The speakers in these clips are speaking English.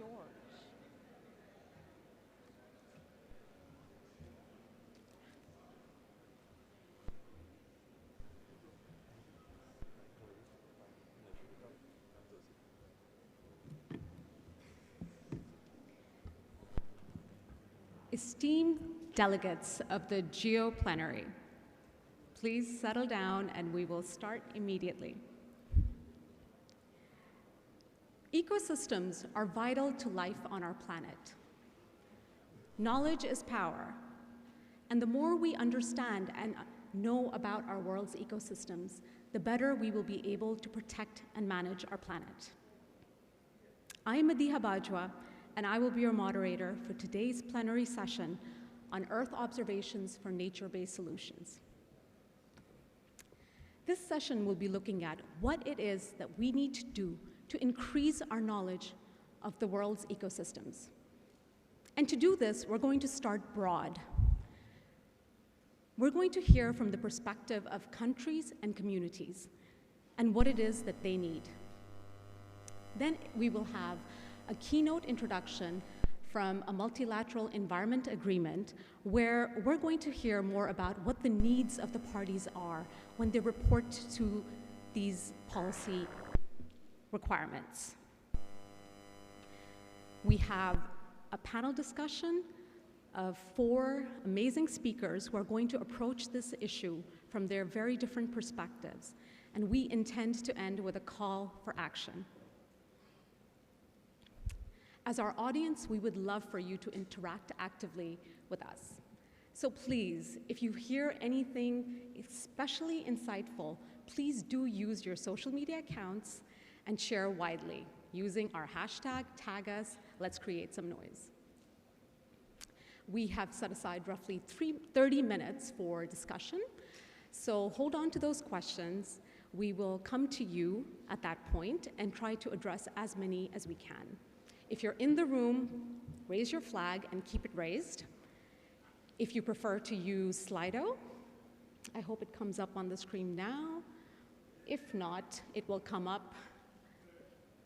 George. Esteemed delegates of the GEO plenary, please settle down and we will start immediately. Ecosystems are vital to life on our planet. Knowledge is power, and the more we understand and know about our world's ecosystems, the better we will be able to protect and manage our planet. I am Madiha Bajwa, and I will be your moderator for today's plenary session on Earth observations for nature-based solutions. This session will be looking at what it is that we need to do to increase our knowledge of the world's ecosystems. And to do this, we're going to start broad. We're going to hear from the perspective of countries and communities and what it is that they need. Then we will have a keynote introduction from a multilateral environment agreement where we're going to hear more about what the needs of the parties are when they report to these policy requirements. We have a panel discussion of 4 amazing speakers who are going to approach this issue from their very different perspectives, and we intend to end with a call for action. As our audience, we would love for you to interact actively with us. So please, if you hear anything especially insightful, please do use your social media accounts and share widely using our hashtag, tag us, let's create some noise. We have set aside roughly 30 minutes for discussion, so hold on to those questions. We will come to you at that point and try to address as many as we can. If you're in the room, raise your flag and keep it raised. If you prefer to use Slido, I hope it comes up on the screen now. If not, it will come up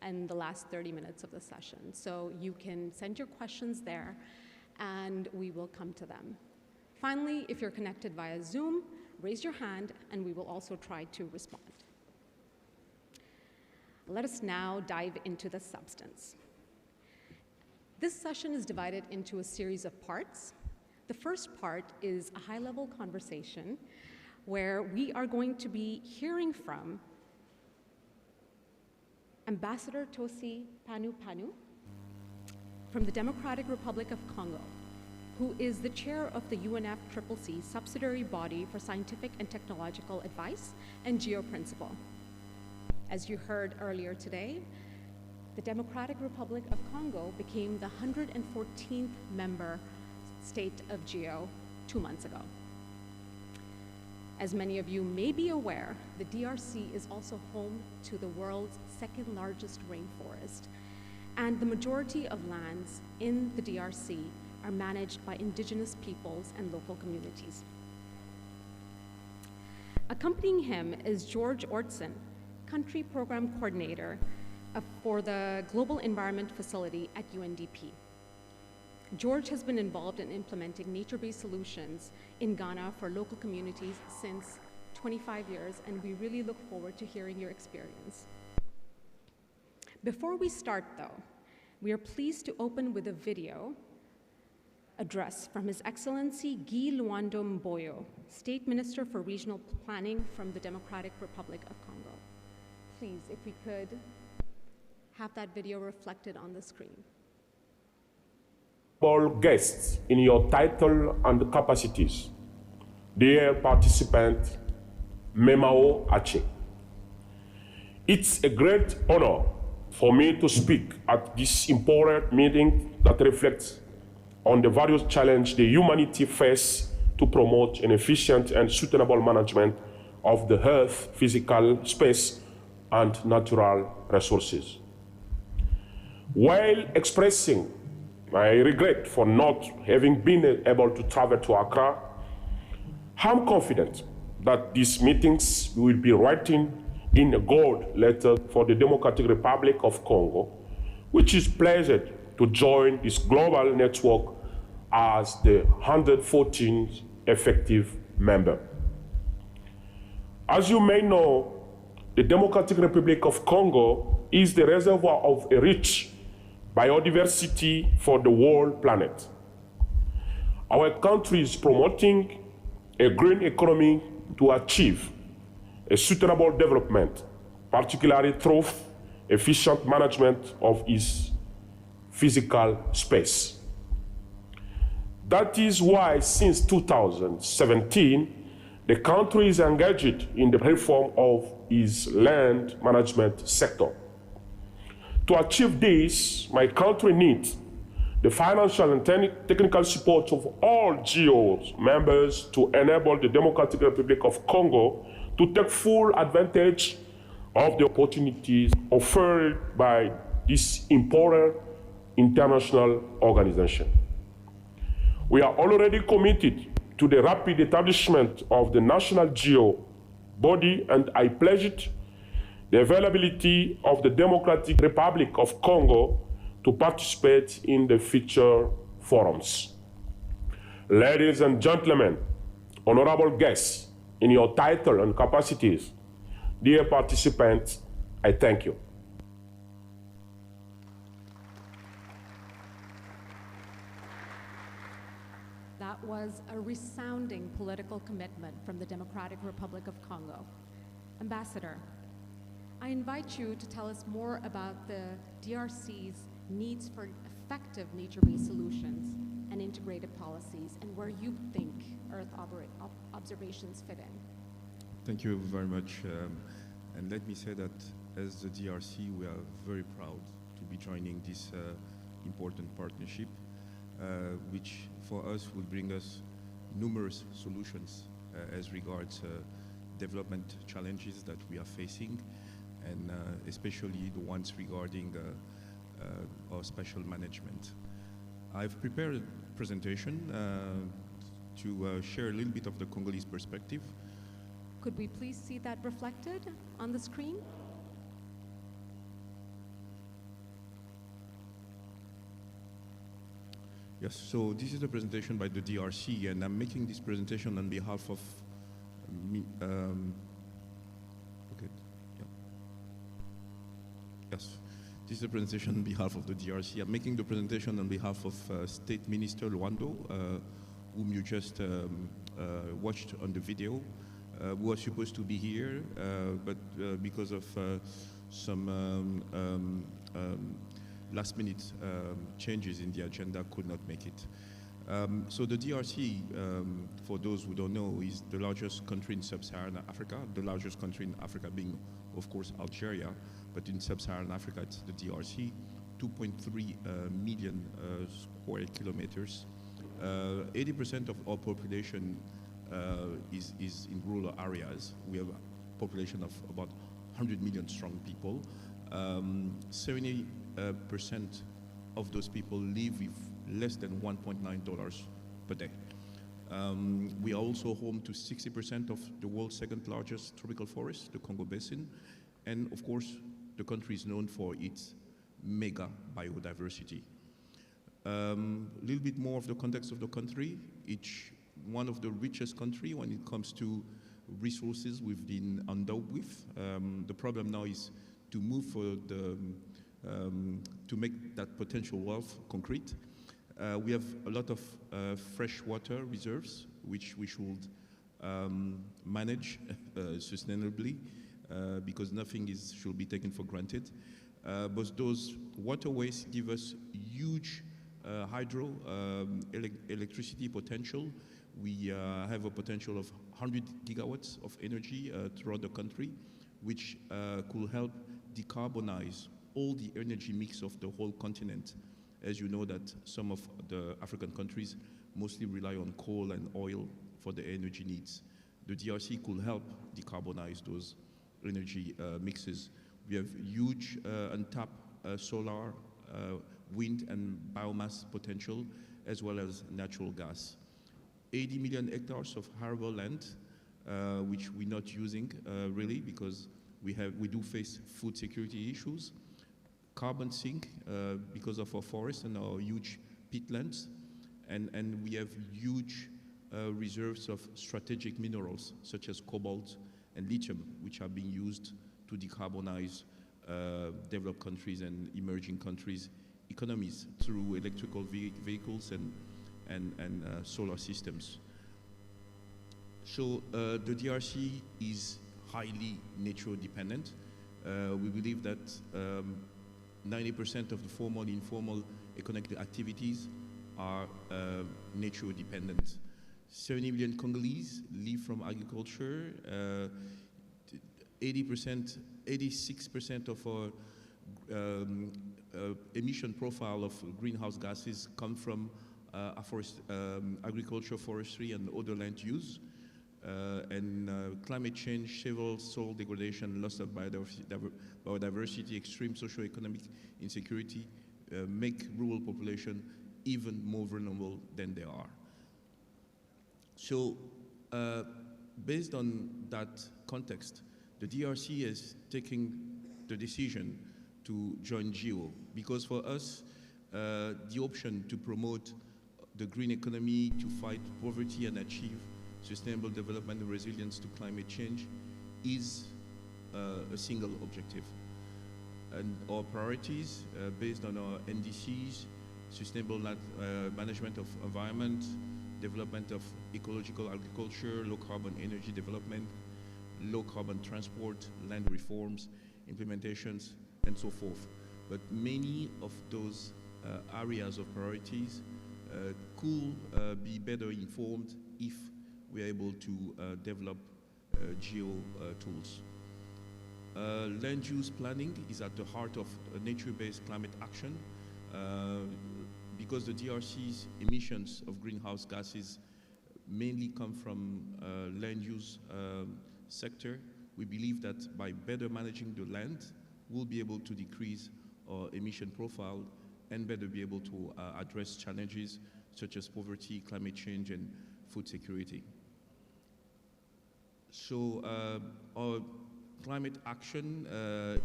in the last 30 minutes of the session. So you can send your questions there and we will come to them. Finally, if you're connected via Zoom, raise your hand and we will also try to respond. Let us now dive into the substance. This session is divided into a series of parts. The first part is a high-level conversation where we are going to be hearing from Ambassador Tosi Panu from the Democratic Republic of Congo, who is the chair of the UNFCCC subsidiary body for scientific and technological advice and GEO principle. As you heard earlier today, the Democratic Republic of Congo became the 114th member state of GEO 2 months ago. As many of you may be aware, the DRC is also home to the world's 2nd largest rainforest, and the majority of lands in the DRC are managed by indigenous peoples and local communities. Accompanying him is George Ortson, Country Program Coordinator for the Global Environment Facility at UNDP. George has been involved in implementing nature-based solutions in Ghana for local communities since 25 years, and we really look forward to hearing your experience. Before we start, though, we are pleased to open with a video address from His Excellency Guy Luando Mboyo, State Minister for Regional Planning from the Democratic Republic of Congo. Please, if we could have that video reflected on the screen. All guests in your title and capacities, dear participant, Memao Ache. It's a great honor for me to speak at this important meeting that reflects on the various challenges the humanity faces to promote an efficient and sustainable management of the Earth, physical space, and natural resources. While expressing my regret for not having been able to travel to Accra, I'm confident that these meetings will be writing in a gold letter for the Democratic Republic of Congo, which is pledged to join this global network as the 114th effective member. As you may know, the Democratic Republic of Congo is the reservoir of a rich biodiversity for the whole planet. Our country is promoting a green economy to achieve a sustainable development, particularly through efficient management of its physical space. That is why since 2017, the country is engaged in the reform of its land management sector. To achieve this, my country needs the financial and technical support of all GEO members to enable the Democratic Republic of Congo to take full advantage of the opportunities offered by this important international organization. We are already committed to the rapid establishment of the national GEO body, and I pledged the availability of the Democratic Republic of Congo to participate in the future forums. Ladies and gentlemen, honorable guests, in your title and capacities, dear participants, I thank you. That was a resounding political commitment from the Democratic Republic of Congo. Ambassador, I invite you to tell us more about the DRC's needs for effective nature-based solutions and integrated policies, and where you think Earth observations fit in. Thank you very much. And let me say that as the DRC, we are very proud to be joining this important partnership, which for us will bring us numerous solutions as regards development challenges that we are facing, and especially the ones regarding our spatial management. I've prepared a presentation to share a little bit of the Congolese perspective. Could we please see that reflected on the screen? Yes, so this is the presentation by the DRC, and I'm making this presentation on behalf of me. Okay, yeah. Yes, this is the presentation on behalf of the DRC. I'm making the presentation on behalf of State Minister Luando, whom you just watched on the video, who was supposed to be here, but because of some last-minute changes in the agenda, could not make it. So the DRC, for those who don't know, is the largest country in sub-Saharan Africa, the largest country in Africa being, of course, Algeria, but in sub-Saharan Africa, it's the DRC, 2.3 million square kilometers. 80% of our population is in rural areas. We have a population of about 100 million strong people. 70% of those people live with less than $1.9 per day. We are also home to 60% of the world's second largest tropical forest, the Congo Basin. And of course, the country is known for its mega biodiversity. A little bit more of the context of the country. It's one of the richest countries when it comes to resources we've been endowed with. The problem now is to move for the to make that potential wealth concrete. We have a lot of freshwater reserves, which we should manage sustainably, because nothing should be taken for granted. But those waterways give us huge hydro electricity potential. We have a potential of 100 gigawatts of energy throughout the country, which could help decarbonize all the energy mix of the whole continent. As you know that some of the African countries mostly rely on coal and oil for the energy needs. The DRC could help decarbonize those energy mixes. We have huge untapped solar, wind and biomass potential, as well as natural gas. 80 million hectares of arable land, which we're not using really, because we do face food security issues. carbon sink because of our forests and our huge peatlands, and we have huge reserves of strategic minerals such as cobalt and lithium, which are being used to decarbonize developed countries and emerging countries' economies through electrical vehicles and solar systems. So the DRC is highly nature dependent. We believe that 90% of the formal and informal economic activities are nature dependent. 70 million Congolese live from agriculture. 86% of our emission profile of greenhouse gases come from agriculture, forestry, and other land use. Climate change, severe soil degradation, loss of biodiversity, extreme socio-economic insecurity make rural population even more vulnerable than they are. So, based on that context, the DRC is taking the decision to join GEO because for us, the option to promote the green economy, to fight poverty and achieve sustainable development and resilience to climate change is a single objective. And our priorities based on our NDCs, sustainable management of environment, development of ecological agriculture, low carbon energy development, low carbon transport, land reforms, implementations, and so forth. But many of those areas of priorities could be better informed if we are able to develop GEO tools. Land use planning is at the heart of nature-based climate action because the DRC's emissions of greenhouse gases mainly come from land use sector. We believe that by better managing the land, we'll be able to decrease our emission profile and better be able to address challenges such as poverty, climate change, and food security. So our climate action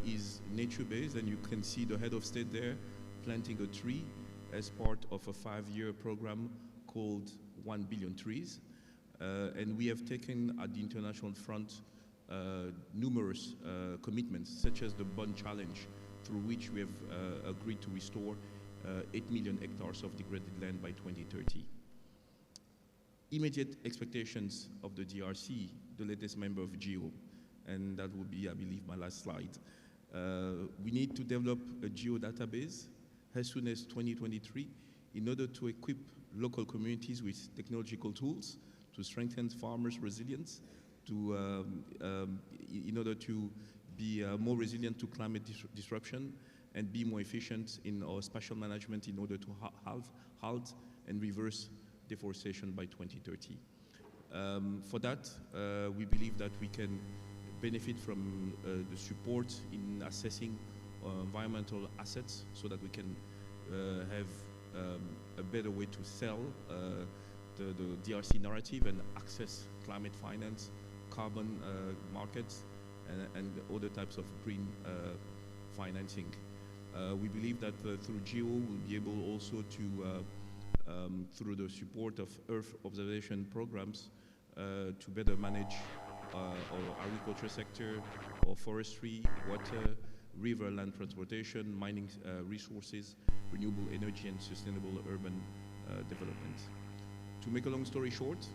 is nature-based, and you can see the head of state there planting a tree as part of a 5-year program called 1 billion trees. And we have taken at the international front numerous commitments, such as the Bond Challenge, through which we have agreed to restore 8 million hectares of degraded land by 2030. Immediate expectations of the DRC, the latest member of GEO, and that will be, I believe, my last slide. We need to develop a GEO database as soon as 2023 in order to equip local communities with technological tools to strengthen farmers' resilience, in order to be more resilient to climate disruption and be more efficient in our spatial management in order to halt and reverse deforestation by 2030. For that, we believe that we can benefit from the support in assessing environmental assets so that we can have a better way to sell the DRC narrative and access climate finance, carbon markets, and other types of green financing. We believe that through GEO, we'll be able also to, through the support of Earth observation programs, to better manage our agriculture sector, our forestry, water, river land transportation, mining resources, renewable energy, and sustainable urban development. To make a long story short,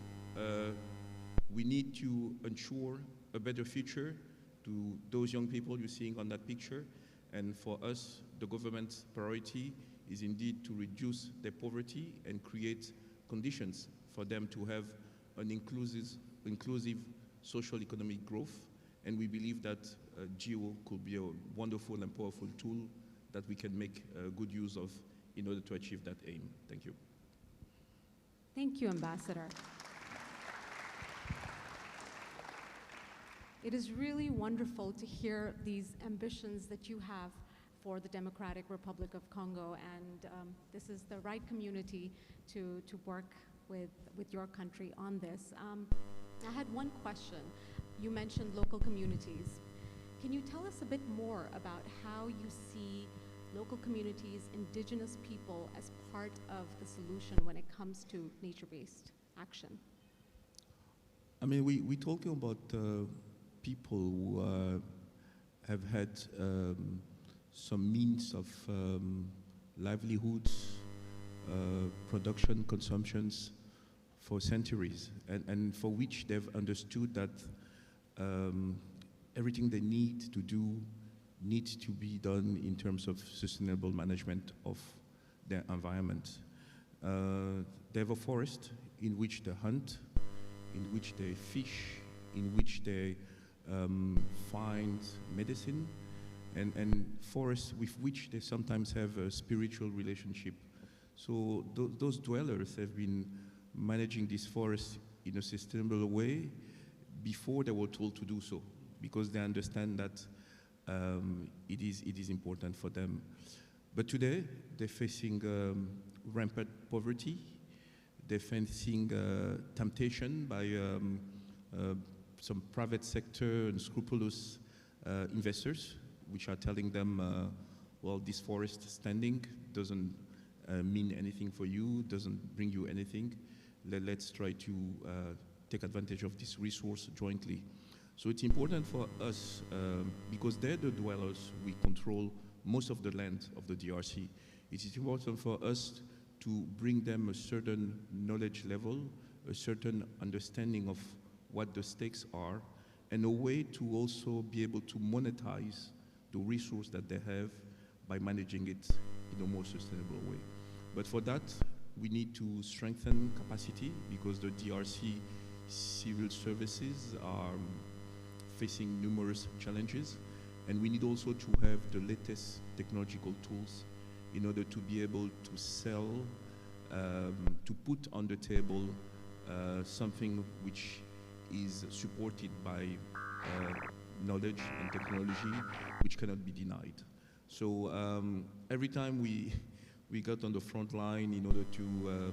we need to ensure a better future to those young people you're seeing on that picture. And for us, the government's priority is indeed to reduce their poverty and create conditions for them to have an inclusive social economic growth. And we believe that GEO could be a wonderful and powerful tool that we can make good use of in order to achieve that aim. Thank you. Thank you, Ambassador. It is really wonderful to hear these ambitions that you have for the Democratic Republic of Congo, and this is the right community to work with your country on this. I had one question. You mentioned local communities. Can you tell us a bit more about how you see local communities, indigenous people as part of the solution when it comes to nature-based action? I mean, we're talking about people who have had some means of livelihoods, production, consumptions for centuries, and for which they've understood that everything they need to do needs to be done in terms of sustainable management of their environment. They have a forest in which they hunt, in which they fish, in which they find medicine, and forests with which they sometimes have a spiritual relationship. So those dwellers have been managing these forests in a sustainable way before they were told to do so, because they understand that it is important for them. But today, they're facing rampant poverty. They're facing temptation by some private sector and scrupulous investors, which are telling them, well, this forest standing doesn't mean anything for you, doesn't bring you anything. Let's try to take advantage of this resource jointly. So it's important for us, because they're the dwellers, we control most of the land of the DRC. It is important for us to bring them a certain knowledge level, a certain understanding of what the stakes are, and a way to also be able to monetize the resource that they have by managing it in a more sustainable way. But for that, we need to strengthen capacity, because the DRC civil services are facing numerous challenges, and we need also to have the latest technological tools in order to be able to sell, to put on the table something which is supported by knowledge and technology, which cannot be denied. So every time we got on the front line in order to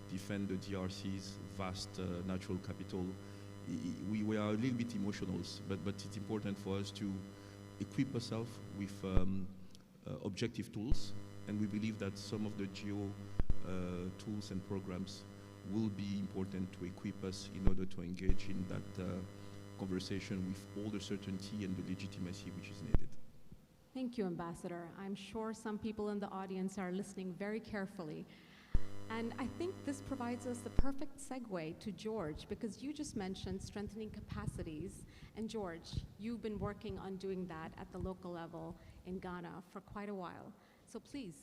defend the DRC's vast natural capital, we are a little bit emotional, but it's important for us to equip ourselves with objective tools, and we believe that some of the GEO tools and programs will be important to equip us in order to engage in that conversation with all the certainty and the legitimacy which is needed. Thank you, Ambassador. I'm sure some people in the audience are listening very carefully. And I think this provides us the perfect segue to George, because you just mentioned strengthening capacities. And George, you've been working on doing that at the local level in Ghana for quite a while. So please,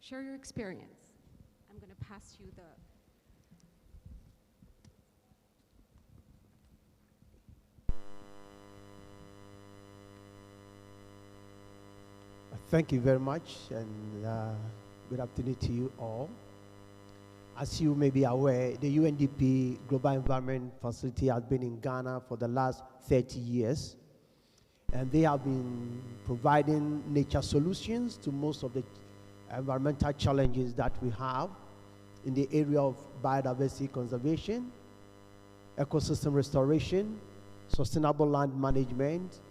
share your experience. I'm going to pass you the... Thank you very much, and good afternoon to you all. As you may be aware, the UNDP Global Environment Facility has been in Ghana for the last 30 years, and they have been providing nature solutions to most of the environmental challenges that we have in the area of biodiversity conservation, ecosystem restoration, sustainable land management,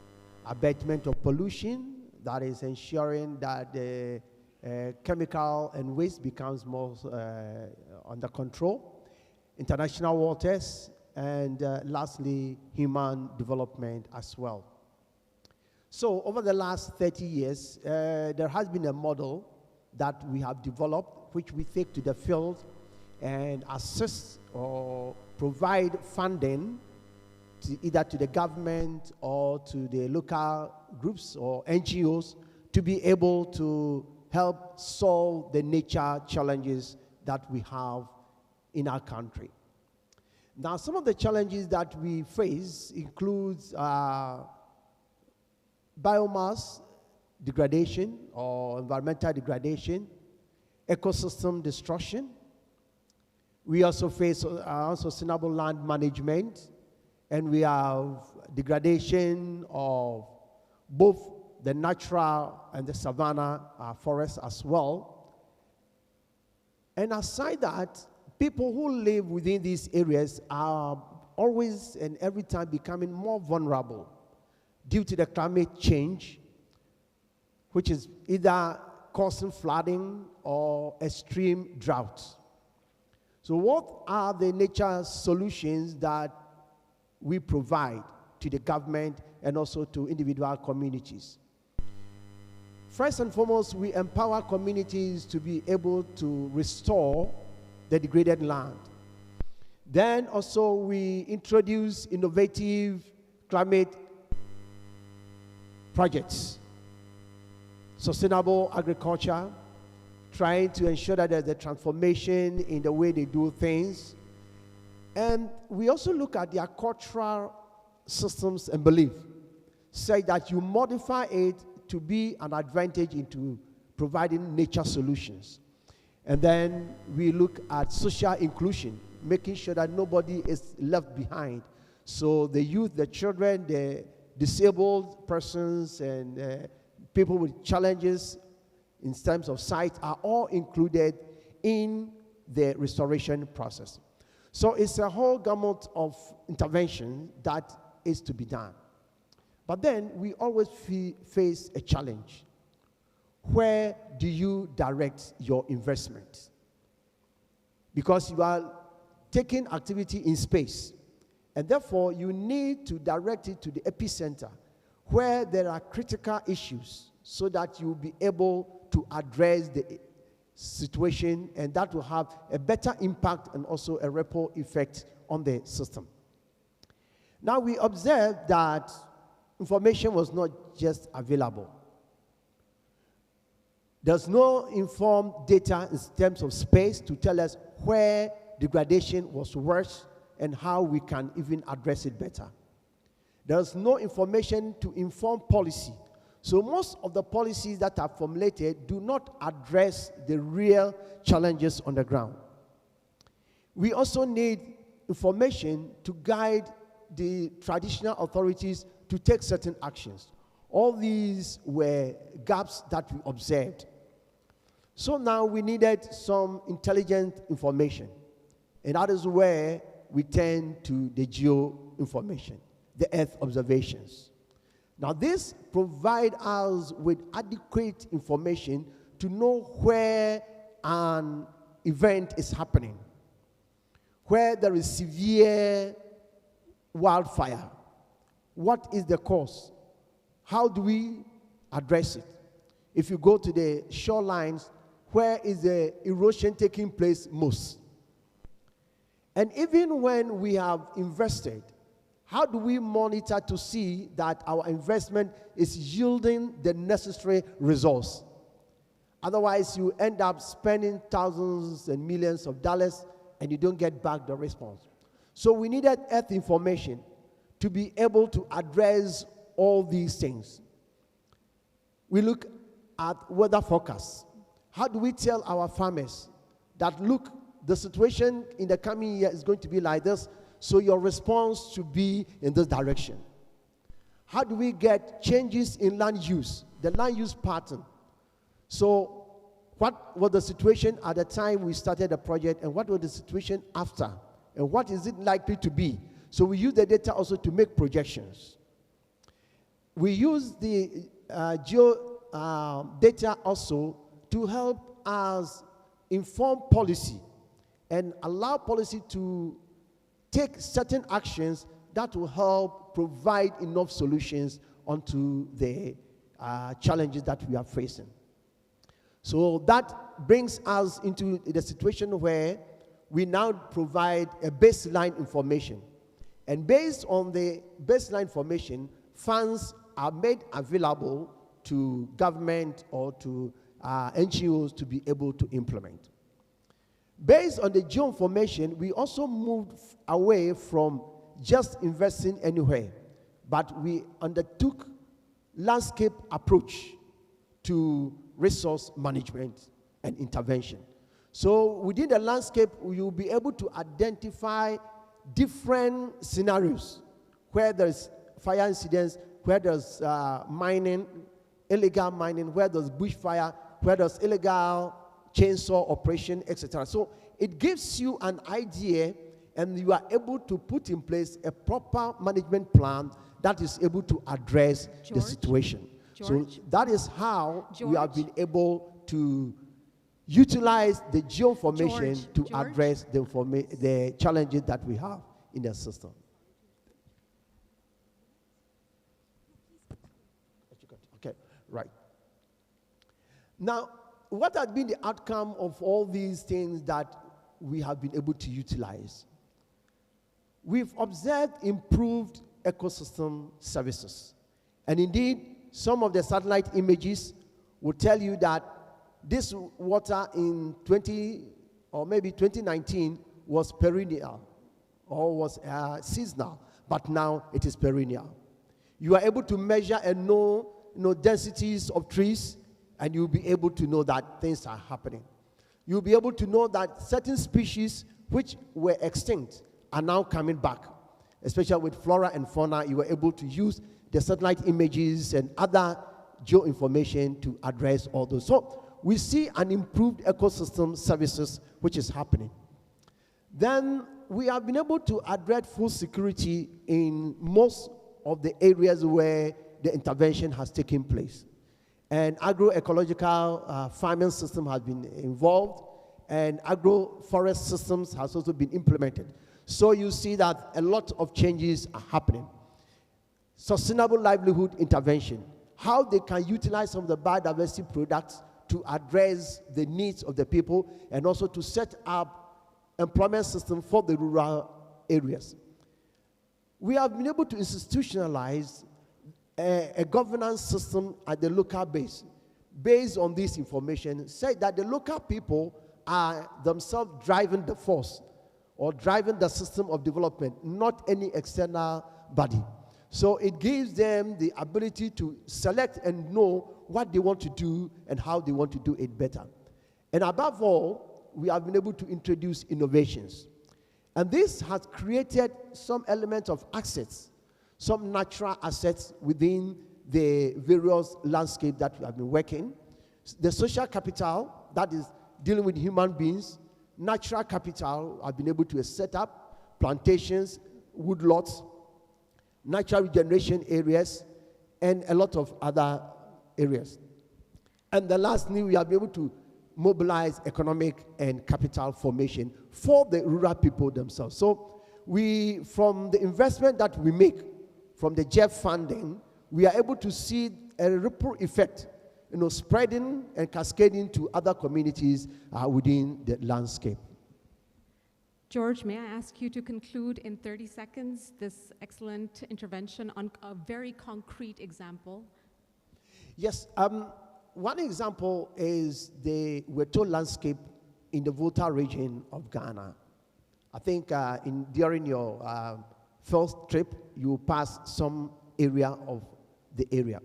abatement of pollution, that is ensuring that the chemical and waste becomes more under control, international waters, and lastly, human development as well. So over the last 30 years, there has been a model that we have developed, which we take to the field and assist or provide funding to either to the government or to the local groups or NGOs to be able to help solve the nature challenges that we have in our country. Now, some of the challenges that we face includes biomass degradation or environmental degradation, ecosystem destruction. We also face unsustainable land management, and we have degradation of both the natural and the savanna forests as well. And aside that, people who live within these areas are always and every time becoming more vulnerable due to the climate change, which is either causing flooding or extreme droughts. So what are the nature solutions that we provide to the government and also to individual communities? First and foremost, we empower communities to be able to restore the degraded land. Then also we introduce innovative climate projects, sustainable agriculture, trying to ensure that there's a transformation in the way they do things. And we also look at their cultural systems and belief, say that you modify it to be an advantage into providing nature solutions. And then we look at social inclusion, making sure that nobody is left behind. So the youth, the children, the disabled persons, and people with challenges in terms of sight are all included in the restoration process. So it's a whole gamut of intervention that is to be done. But then we always face a challenge. Where do you direct your investment? Because you are taking activity in space, and therefore you need to direct it to the epicenter where there are critical issues so that you'll be able to address the situation, and that will have a better impact and also a ripple effect on the system. Now we observe that information was not just available. There's no informed data in terms of space to tell us where degradation was worse and how we can even address it better. There's no information to inform policy. So most of the policies that are formulated do not address the real challenges on the ground. We also need information to guide the traditional authorities to take certain actions. All these were gaps that we observed. So now we needed some intelligent information. And that is where we turn to the geo information, the Earth observations. Now this provides us with adequate information to know where an event is happening, where there is severe wildfire. What is the cause? How do we address it? If you go to the shorelines, where is the erosion taking place most? And even when we have invested, how do we monitor to see that our investment is yielding the necessary results? Otherwise, you end up spending thousands and millions of dollars and you don't get back the response. So we needed Earth information to be able to address all these things. We look at weather forecasts. How do we tell our farmers that, look, the situation in the coming year is going to be like this, so your response should be in this direction? How do we get changes in land use, the land use pattern? So what was the situation at the time we started the project, and what was the situation after? And what is it likely to be? So we use the data also to make projections. We use the geo data also to help us inform policy and allow policy to take certain actions that will help provide enough solutions onto the challenges that we are facing. So that brings us into the situation where we now provide a baseline information. And based on the baseline information, funds are made available to government or to NGOs to be able to implement. Based on the geo information, we also moved away from just investing anywhere, but we undertook landscape approach to resource management and intervention. So within the landscape, you'll be able to identify different scenarios where there's fire incidents, where there's mining, illegal mining, where there's bushfire, where there's illegal chainsaw operation, etc. So it gives you an idea, and you are able to put in place a proper management plan that is able to address the situation. So that is how we have been able to utilize the geoinformation George, to George? address the challenges that we have in the system. Okay, right. Now, what has been the outcome of all these things that we have been able to utilize? We've observed improved ecosystem services. And indeed, some of the satellite images will tell you that this water in 2019 was perennial or was seasonal, but now it is perennial. You are able to measure and know densities of trees, and you'll be able to know that things are happening. You'll be able to know that certain species which were extinct are now coming back. Especially with flora and fauna, you were able to use the satellite images and other geoinformation to address all those. So we see an improved ecosystem services which is happening. Then we have been able to address food security in most of the areas where the intervention has taken place. And agroecological farming system has been involved, and agroforest systems has also been implemented. So you see that a lot of changes are happening. Sustainable livelihood intervention, how they can utilize some of the biodiversity products to address the needs of the people and also to set up employment system for the rural areas. We have been able to institutionalize a governance system at the local base, based on this information, say that the local people are themselves driving the force or driving the system of development, not any external body. So it gives them the ability to select and know what they want to do and how they want to do it better. And above all, we have been able to introduce innovations. And this has created some element of assets, some natural assets within the various landscape that we have been working. The social capital, that is dealing with human beings, natural capital, I've been able to set up plantations, woodlots, natural regeneration areas, and a lot of other areas. And the lastly, we have been able to mobilize economic and capital formation for the rural people themselves. So we, from the investment that we make, from the GEF funding, we are able to see a ripple effect, spreading and cascading to other communities within the landscape. George, may I ask you to conclude in 30 seconds this excellent intervention on a very concrete example? Yes, one example is the Weto landscape in the Volta region of Ghana. I think during your first trip, you passed some area of the area.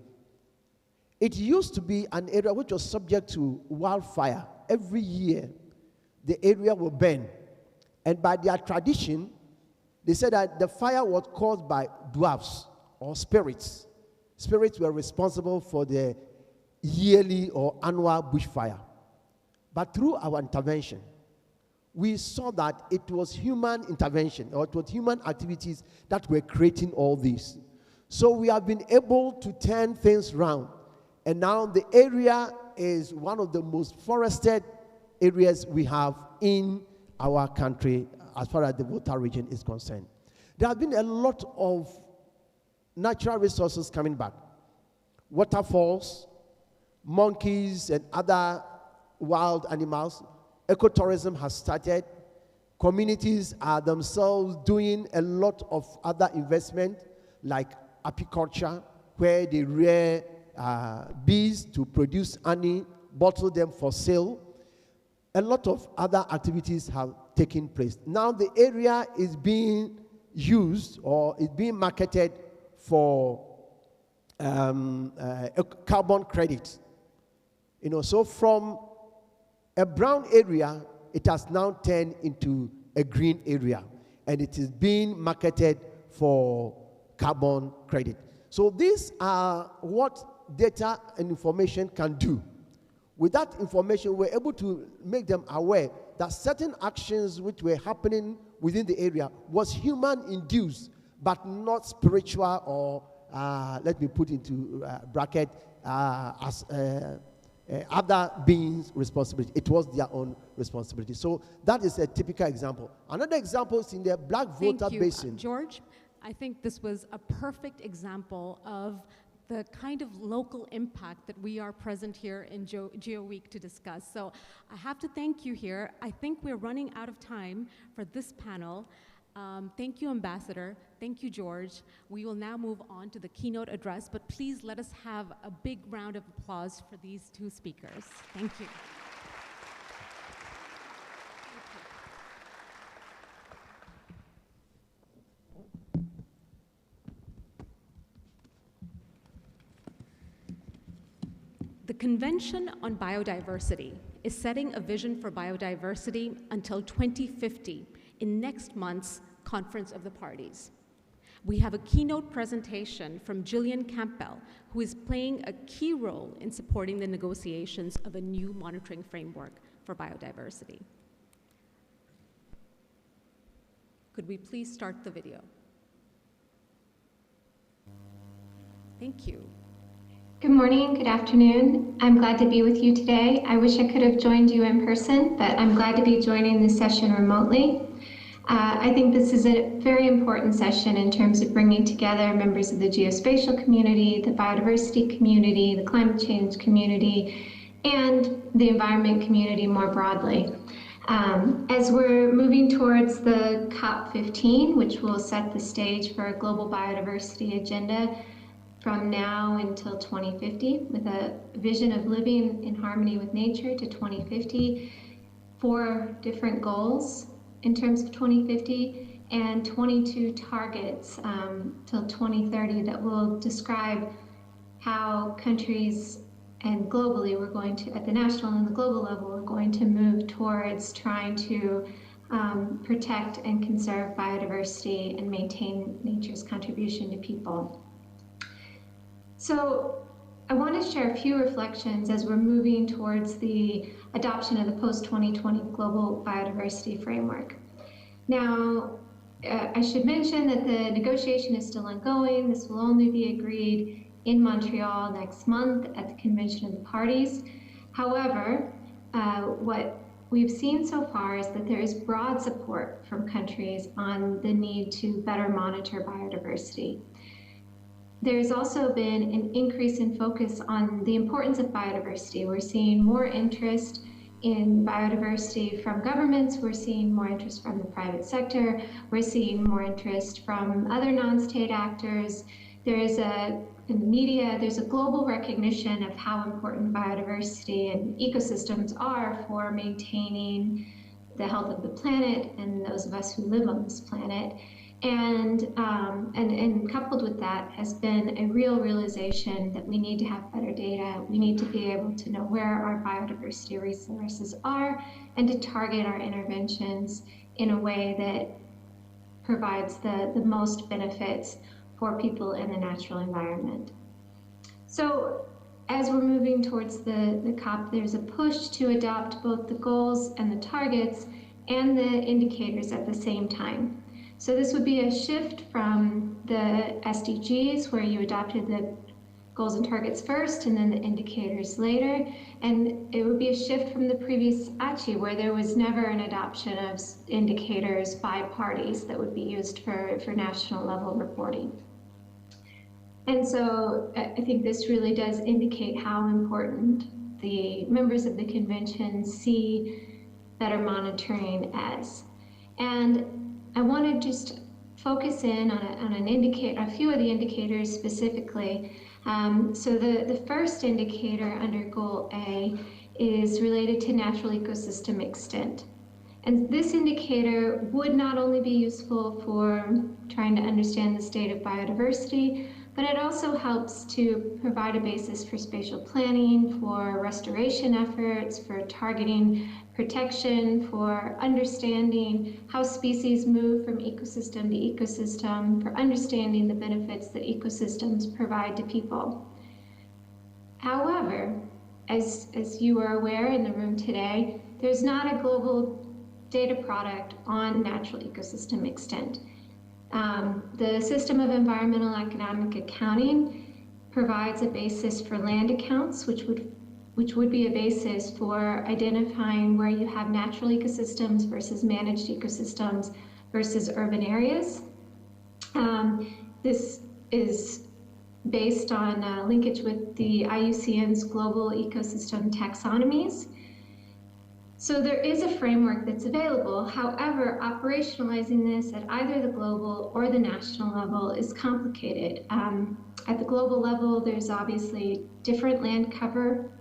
It used to be an area which was subject to wildfire. Every year, the area will burn. And by their tradition, they said that the fire was caused by dwarfs or spirits. Spirits were responsible for the yearly or annual bushfire. But through our intervention, we saw that it was human intervention, or it was human activities that were creating all this. So we have been able to turn things around. And now the area is one of the most forested areas we have in our country as far as the Volta region is concerned. There have been a lot of natural resources coming back. Waterfalls, monkeys, and other wild animals. Ecotourism has started. Communities are themselves doing a lot of other investment, like apiculture, where they rear bees to produce honey, bottle them for sale. A lot of other activities have taken place. Now the area is being used or is being marketed for carbon credit. So from a brown area, it has now turned into a green area, and it is being marketed for carbon credit. So these are what data and information can do. With that information, we're able to make them aware that certain actions which were happening within the area was human-induced, but not spiritual or, let me put into bracket, as other beings' responsibility. It was their own responsibility. So that is a typical example. Another example is in the Black voter Thank you, basin. George. I think this was a perfect example of the kind of local impact that we are present here in GEO Week to discuss. So I have to thank you here. I think we're running out of time for this panel. Thank you, Ambassador. Thank you, George. We will now move on to the keynote address, but please let us have a big round of applause for these two speakers. Thank you. The Convention on Biodiversity is setting a vision for biodiversity until 2050 in next month's Conference of the Parties. We have a keynote presentation from Gillian Campbell, who is playing a key role in supporting the negotiations of a new monitoring framework for biodiversity. Could we please start the video? Thank you. Good morning, good afternoon. I'm glad to be with you today. I wish I could have joined you in person, but I'm glad to be joining this session remotely. I think this is a very important session in terms of bringing together members of the geospatial community, the biodiversity community, the climate change community, and the environment community more broadly. As we're moving towards the COP15, which will set the stage for a global biodiversity agenda from now until 2050, with a vision of living in harmony with nature to 2050, 4 different goals in terms of 2050, and 22 targets till 2030 that will describe how countries and globally we're going to, at the national and the global level, we're going to move towards trying to protect and conserve biodiversity and maintain nature's contribution to people. So I want to share a few reflections as we're moving towards the adoption of the post-2020 Global Biodiversity Framework. Now, I should mention that the negotiation is still ongoing. This will only be agreed in Montreal next month at the Convention of the Parties. However, what we've seen so far is that there is broad support from countries on the need to better monitor biodiversity. There's also been an increase in focus on the importance of biodiversity. We're seeing more interest in biodiversity from governments. We're seeing more interest from the private sector. We're seeing more interest from other non-state actors. In the media, there's a global recognition of how important biodiversity and ecosystems are for maintaining the health of the planet and those of us who live on this planet. And coupled with that has been a real realization that we need to have better data. We need to be able to know where our biodiversity resources are and to target our interventions in a way that provides the most benefits for people in the natural environment. So as we're moving towards the COP, there's a push to adopt both the goals and the targets and the indicators at the same time. So this would be a shift from the SDGs, where you adopted the goals and targets first and then the indicators later. And it would be a shift from the previous ACHI, where there was never an adoption of indicators by parties that would be used for national level reporting. And so I think this really does indicate how important the members of the convention see better monitoring as. And I want to just focus in on a few of the indicators specifically. So the first indicator under Goal A is related to natural ecosystem extent. And this indicator would not only be useful for trying to understand the state of biodiversity, but it also helps to provide a basis for spatial planning, for restoration efforts, for targeting protection, for understanding how species move from ecosystem to ecosystem, for understanding the benefits that ecosystems provide to people. However, as you are aware in the room today, there's not a global data product on natural ecosystem extent. The system of environmental economic accounting provides a basis for land accounts, which would which would be a basis for identifying where you have natural ecosystems versus managed ecosystems versus urban areas. This is based on linkage with the IUCN's global ecosystem taxonomies. So there is a framework that's available. However, operationalizing this at either the global or the national level is complicated. At the global level, there's obviously different land cover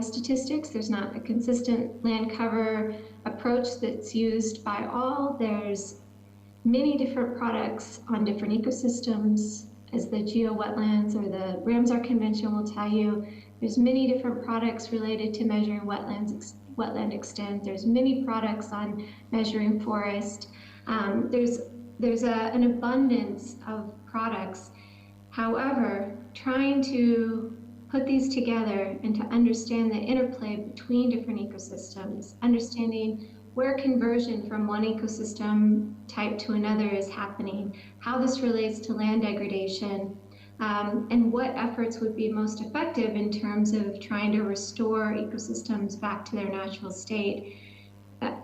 statistics. There's not a consistent land cover approach that's used by all. There's many different products on different ecosystems, as the GEO-wetlands or the Ramsar Convention will tell you. There's many different products related to measuring wetland extent. There's many products on measuring forest. There's an abundance of products. However, trying to put these together and to understand the interplay between different ecosystems, understanding where conversion from one ecosystem type to another is happening, how this relates to land degradation, and what efforts would be most effective in terms of trying to restore ecosystems back to their natural state.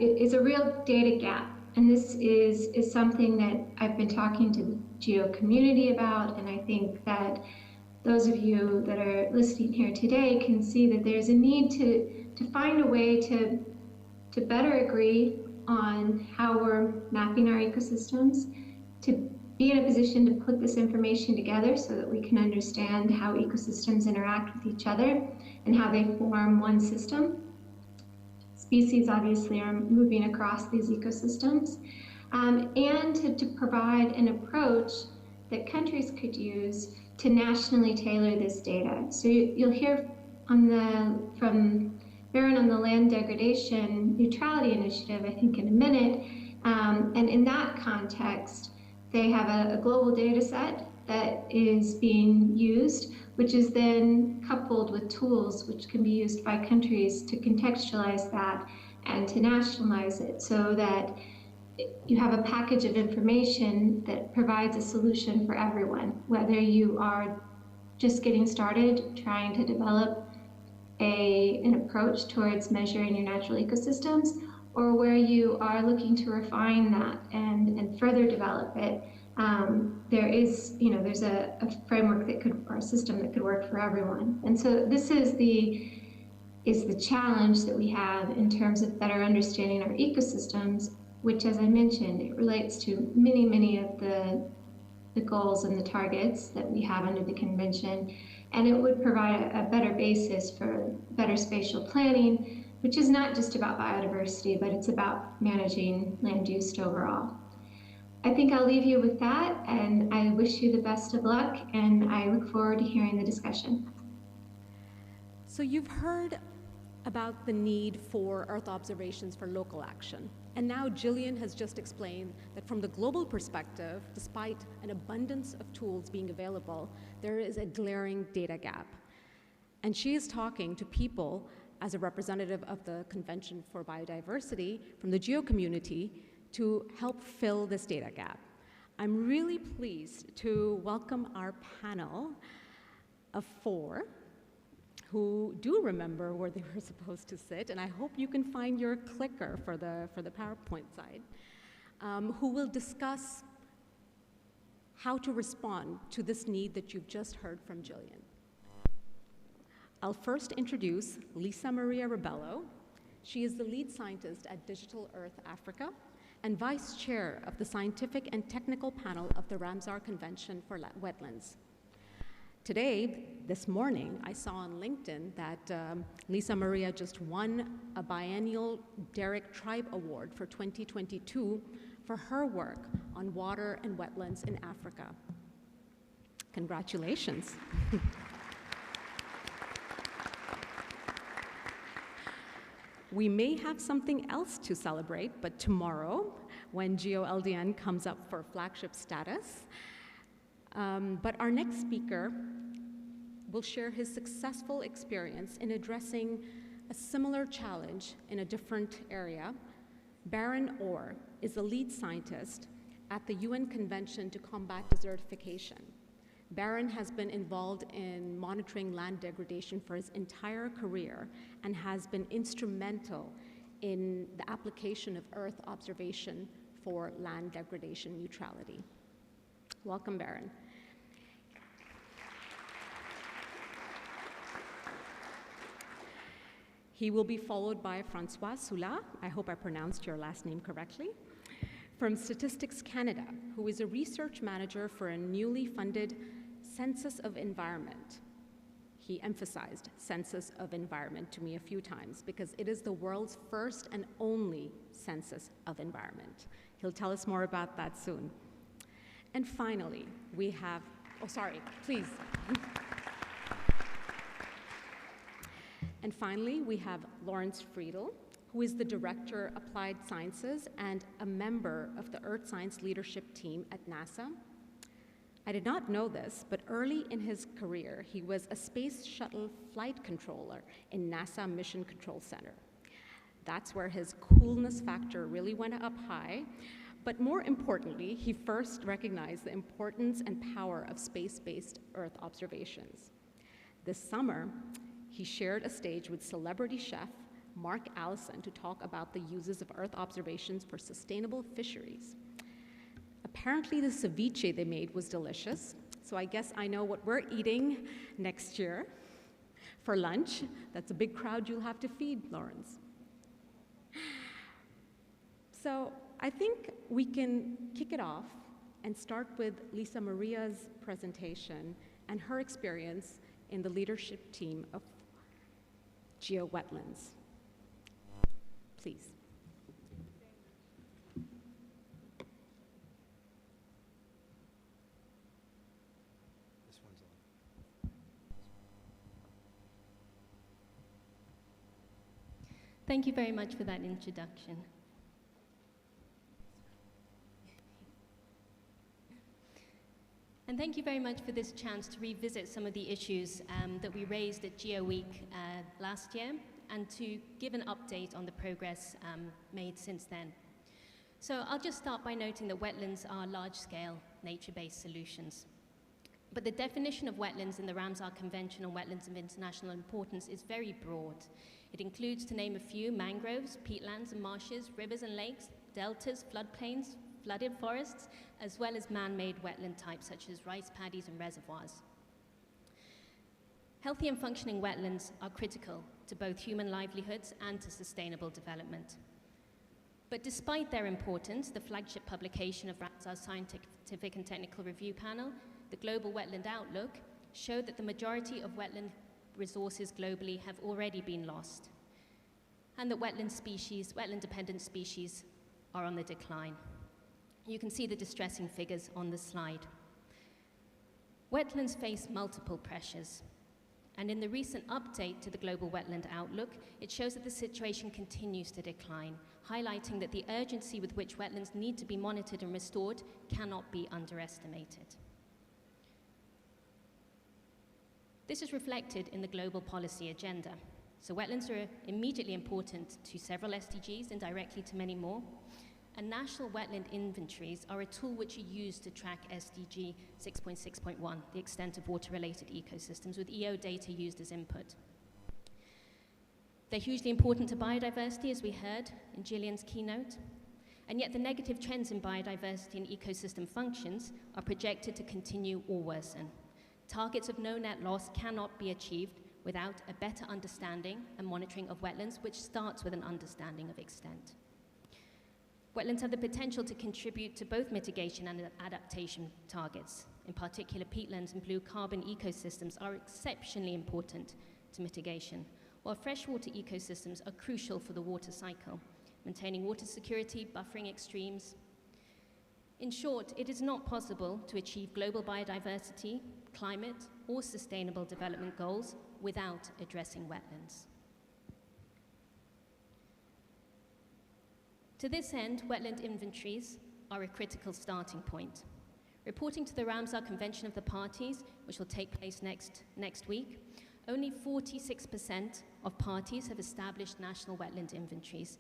It's a real data gap. And this is something that I've been talking to the GEO community about, and I think that those of you that are listening here today can see that there's a need to find a way to better agree on how we're mapping our ecosystems, to be in a position to put this information together so that we can understand how ecosystems interact with each other and how they form one system. Species obviously are moving across these ecosystems, and to provide an approach that countries could use to nationally tailor this data. So you'll hear from Baron on the Land Degradation Neutrality Initiative, I think, in a minute. And in that context, they have a global data set that is being used, which is then coupled with tools which can be used by countries to contextualize that and to nationalize it so that you have a package of information that provides a solution for everyone, whether you are just getting started trying to develop an approach towards measuring your natural ecosystems, or where you are looking to refine that and further develop it. There's a framework that could, or a system that could work for everyone. And so this is the challenge that we have in terms of better understanding our ecosystems, which, as I mentioned, it relates to many of the goals and the targets that we have under the convention. And it would provide a better basis for better spatial planning, which is not just about biodiversity, but it's about managing land use overall. I think I'll leave you with that, and I wish you the best of luck, and I look forward to hearing the discussion. So you've heard about the need for Earth observations for local action. And now Jillian has just explained that from the global perspective, despite an abundance of tools being available, there is a glaring data gap. And she is talking to people as a representative of the Convention for Biodiversity from the GEO community to help fill this data gap. I'm really pleased to welcome our panel of 4 who do remember where they were supposed to sit, and I hope you can find your clicker for the PowerPoint side, who will discuss how to respond to this need that you've just heard from Jillian. I'll first introduce Lisa Maria Rebello. She is the lead scientist at Digital Earth Africa and vice chair of the scientific and technical panel of the Ramsar Convention for Wetlands. Today, this morning, I saw on LinkedIn that Lisa Maria just won a biennial Derrick Tribe Award for 2022 for her work on water and wetlands in Africa. Congratulations. We may have something else to celebrate, but tomorrow, when GEO-LDN comes up for flagship status, but our next speaker will share his successful experience in addressing a similar challenge in a different area. Baron Orr is the lead scientist at the UN Convention to Combat Desertification. Baron has been involved in monitoring land degradation for his entire career and has been instrumental in the application of Earth observation for land degradation neutrality. Welcome, Baron. He will be followed by Francois Soula, I hope I pronounced your last name correctly, from Statistics Canada, who is a research manager for a newly funded Census of Environment. He emphasized Census of Environment to me a few times because it is the world's first and only Census of Environment. He'll tell us more about that soon. And finally, we have, oh, sorry, please. And finally, we have Lawrence Friedel, who is the Director, Applied Sciences and a member of the Earth Science Leadership Team at NASA. I did not know this, but early in his career, he was a space shuttle flight controller in NASA Mission Control Center. That's where his coolness factor really went up high. But more importantly, he first recognized the importance and power of space-based Earth observations. This summer, he shared a stage with celebrity chef Mark Allison to talk about the uses of Earth observations for sustainable fisheries. Apparently, the ceviche they made was delicious, so I guess I know what we're eating next year for lunch. That's a big crowd you'll have to feed, Lawrence. So I think we can kick it off and start with Lisa Maria's presentation and her experience in the leadership team of GEO-wetlands. Please. This one's on. Thank you very much for that introduction. And thank you very much for this chance to revisit some of the issues that we raised at GEO Week last year and to give an update on the progress made since then. So I'll just start by noting that wetlands are large-scale, nature-based solutions. But the definition of wetlands in the Ramsar Convention on Wetlands of International Importance is very broad. It includes, to name a few, mangroves, peatlands and marshes, rivers and lakes, deltas, floodplains, flooded forests, as well as man-made wetland types such as rice paddies and reservoirs. Healthy and functioning wetlands are critical to both human livelihoods and to sustainable development. But despite their importance, the flagship publication of Ramsar's Scientific and Technical Review Panel, the Global Wetland Outlook, showed that the majority of wetland resources globally have already been lost, and that wetland-dependent species are on the decline. You can see the distressing figures on the slide. Wetlands face multiple pressures, and in the recent update to the Global Wetland Outlook, it shows that the situation continues to decline, highlighting that the urgency with which wetlands need to be monitored and restored cannot be underestimated. This is reflected in the global policy agenda. So wetlands are immediately important to several SDGs and directly to many more. And national wetland inventories are a tool which are used to track SDG 6.6.1, the extent of water-related ecosystems, with EO data used as input. They're hugely important to biodiversity, as we heard in Gillian's keynote, and yet the negative trends in biodiversity and ecosystem functions are projected to continue or worsen. Targets of no net loss cannot be achieved without a better understanding and monitoring of wetlands, which starts with an understanding of extent. Wetlands have the potential to contribute to both mitigation and adaptation targets. In particular, peatlands and blue carbon ecosystems are exceptionally important to mitigation, while freshwater ecosystems are crucial for the water cycle, maintaining water security, buffering extremes. In short, it is not possible to achieve global biodiversity, climate, or sustainable development goals without addressing wetlands. To this end, wetland inventories are a critical starting point. Reporting to the Ramsar Convention of the Parties, which will take place next week, only 46% of parties have established national wetland inventories.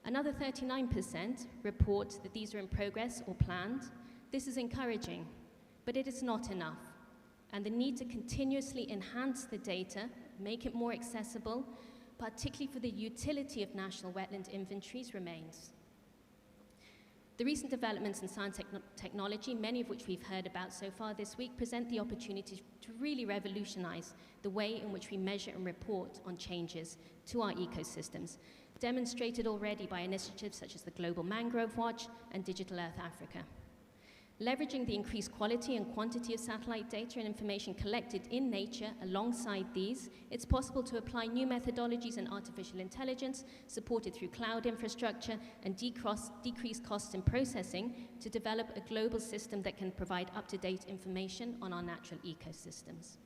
Another 39% report that these are in progress or planned. This is encouraging, but it is not enough. and the need to continuously enhance the data, make it more accessible, particularly for the utility of national wetland inventories, remains. The recent developments in science technology, many of which we've heard about so far this week, present the opportunity to really revolutionize the way in which we measure and report on changes to our ecosystems, demonstrated already by initiatives such as the Global Mangrove Watch and Digital Earth Africa. Leveraging the increased quality and quantity of satellite data and information collected in nature alongside these, it's possible to apply new methodologies and artificial intelligence supported through cloud infrastructure and decrease costs in processing to develop a global system that can provide up-to-date information on our natural ecosystems.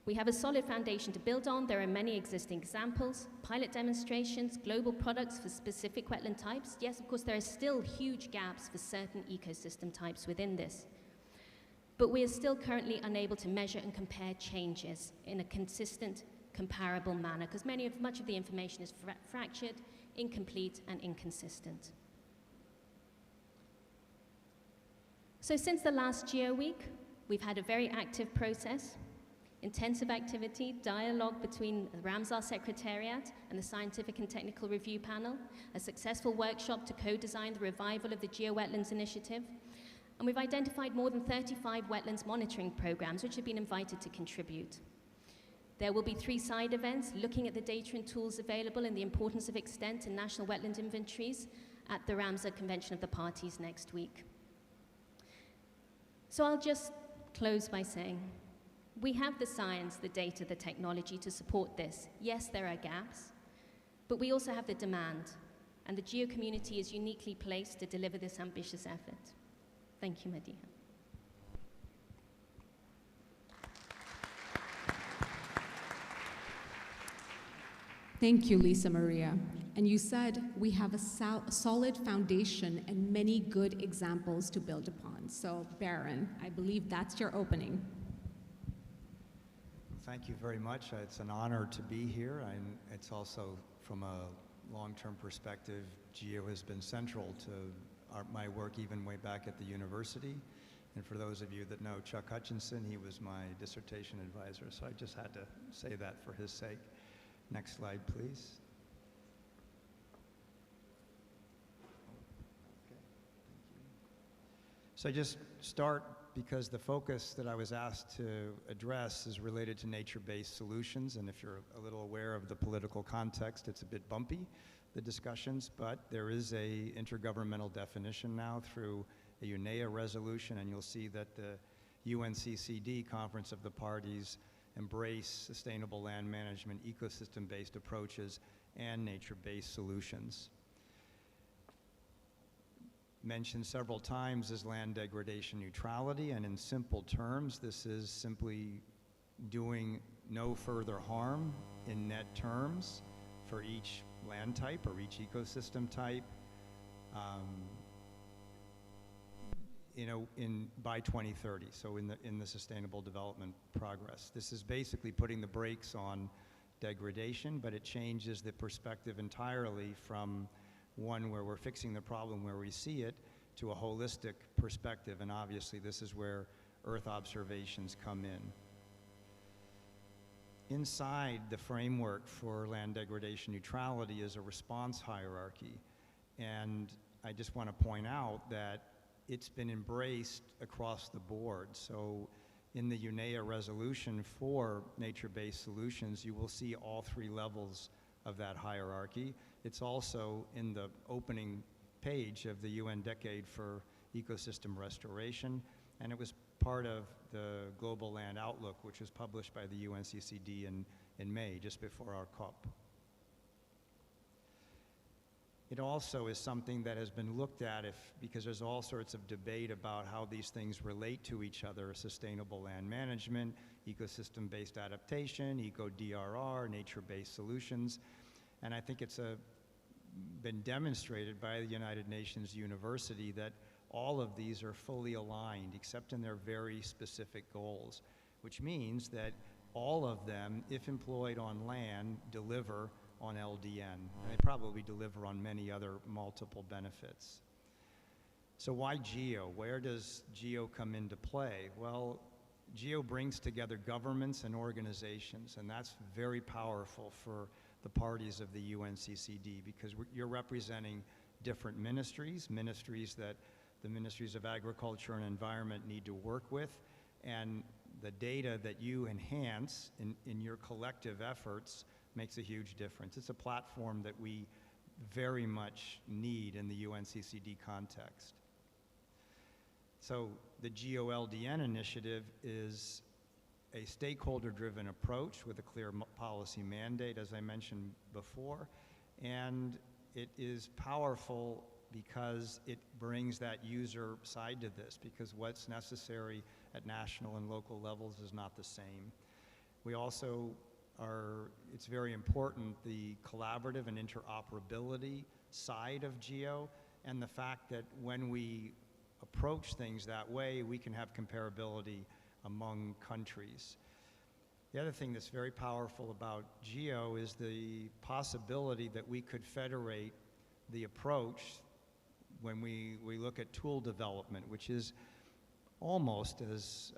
We have a solid foundation to build on. There are many existing examples, pilot demonstrations, global products for specific wetland types. Yes, of course, there are still huge gaps for certain ecosystem types within this. But we are still currently unable to measure and compare changes in a consistent, comparable manner, because much of the information is fractured, incomplete, and inconsistent. So since the last GEO week, we've had a very active process. Intensive activity, dialogue between the Ramsar Secretariat and the Scientific and Technical Review Panel, a successful workshop to co-design the revival of the Geo-Wetlands Initiative, and we've identified more than 35 wetlands monitoring programs which have been invited to contribute. There will be 3 side events looking at the data and tools available and the importance of extent in national wetland inventories at the Ramsar Convention of the Parties next week. So I'll just close by saying, we have the science, the data, the technology to support this. Yes, there are gaps, but we also have the demand, and the GEO community is uniquely placed to deliver this ambitious effort. Thank you, Madiha. Thank you, Lisa Maria. And you said we have a solid foundation and many good examples to build upon. So, Baron, I believe that's your opening. Thank you very much. It's an honor to be here, and it's also, from a long-term perspective, GEO has been central to my work even way back at the university. And for those of you that know Chuck Hutchinson, he was my dissertation advisor, so I just had to say that for his sake. Next slide, please. Okay, thank you. So I just start because the focus that I was asked to address is related to nature-based solutions, and if you're a little aware of the political context, it's a bit bumpy, the discussions, but there is a intergovernmental definition now through a UNEA resolution, and you'll see that the UNCCD, Conference of the Parties, embrace sustainable land management, ecosystem-based approaches, and nature-based solutions. Mentioned several times is land degradation neutrality, and in simple terms, this is simply doing no further harm in net terms for each land type or each ecosystem type, by 2030. So in the Sustainable Development Progress, this is basically putting the brakes on degradation, but it changes the perspective entirely from one where we're fixing the problem where we see it to a holistic perspective, and obviously this is where Earth observations come in. Inside the framework for land degradation neutrality is a response hierarchy, and I just want to point out that it's been embraced across the board. So in the UNEA resolution for nature-based solutions, you will see all 3 levels of that hierarchy. It's also in the opening page of the UN Decade for Ecosystem Restoration, and it was part of the Global Land Outlook, which was published by the UNCCD in May, just before our COP. It also is something that has been looked at because there's all sorts of debate about how these things relate to each other: sustainable land management, ecosystem-based adaptation, eco-DRR, nature-based solutions. And I think it's been demonstrated by the United Nations University that all of these are fully aligned, except in their very specific goals, which means that all of them, if employed on land, deliver on LDN. And they probably deliver on many other multiple benefits. So why GEO? Where does GEO come into play? Well, GEO brings together governments and organizations, and that's very powerful for the parties of the UNCCD, because you're representing different ministries that the Ministries of Agriculture and Environment need to work with, and the data that you enhance in your collective efforts makes a huge difference. It's a platform that we very much need in the UNCCD context. So the GEO-LDN initiative is a stakeholder-driven approach with a clear policy mandate, as I mentioned before, and it is powerful because it brings that user side to this, because what's necessary at national and local levels is not the same. We also it's very important, the collaborative and interoperability side of GEO, and the fact that when we approach things that way, we can have comparability among countries. The other thing that's very powerful about GEO is the possibility that we could federate the approach when we look at tool development, which is almost as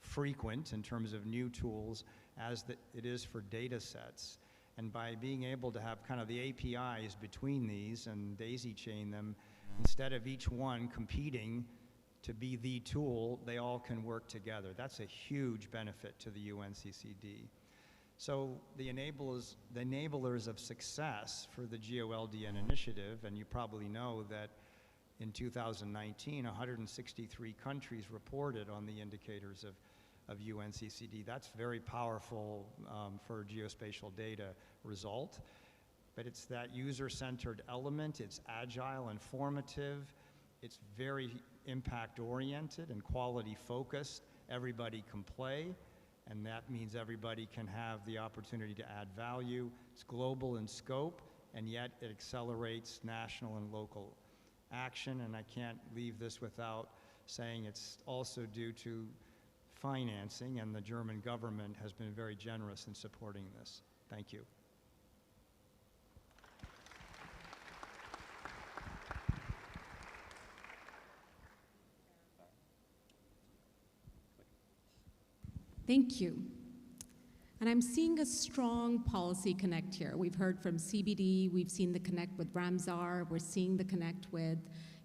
frequent in terms of new tools as it is for data sets. And by being able to have kind of the APIs between these and daisy chain them, instead of each one competing to be the tool, they all can work together. That's a huge benefit to the UNCCD. So the enablers of success for the GEO-LDN initiative, and you probably know that in 2019, 163 countries reported on the indicators of UNCCD. That's very powerful for geospatial data result. But it's that user-centered element, it's agile, informative, it's very impact-oriented and quality-focused. Everybody can play, and that means everybody can have the opportunity to add value. It's global in scope, and yet it accelerates national and local action, and I can't leave this without saying it's also due to financing, and the German government has been very generous in supporting this. Thank you. Thank you. And I'm seeing a strong policy connect here. We've heard from CBD, we've seen the connect with Ramsar, we're seeing the connect with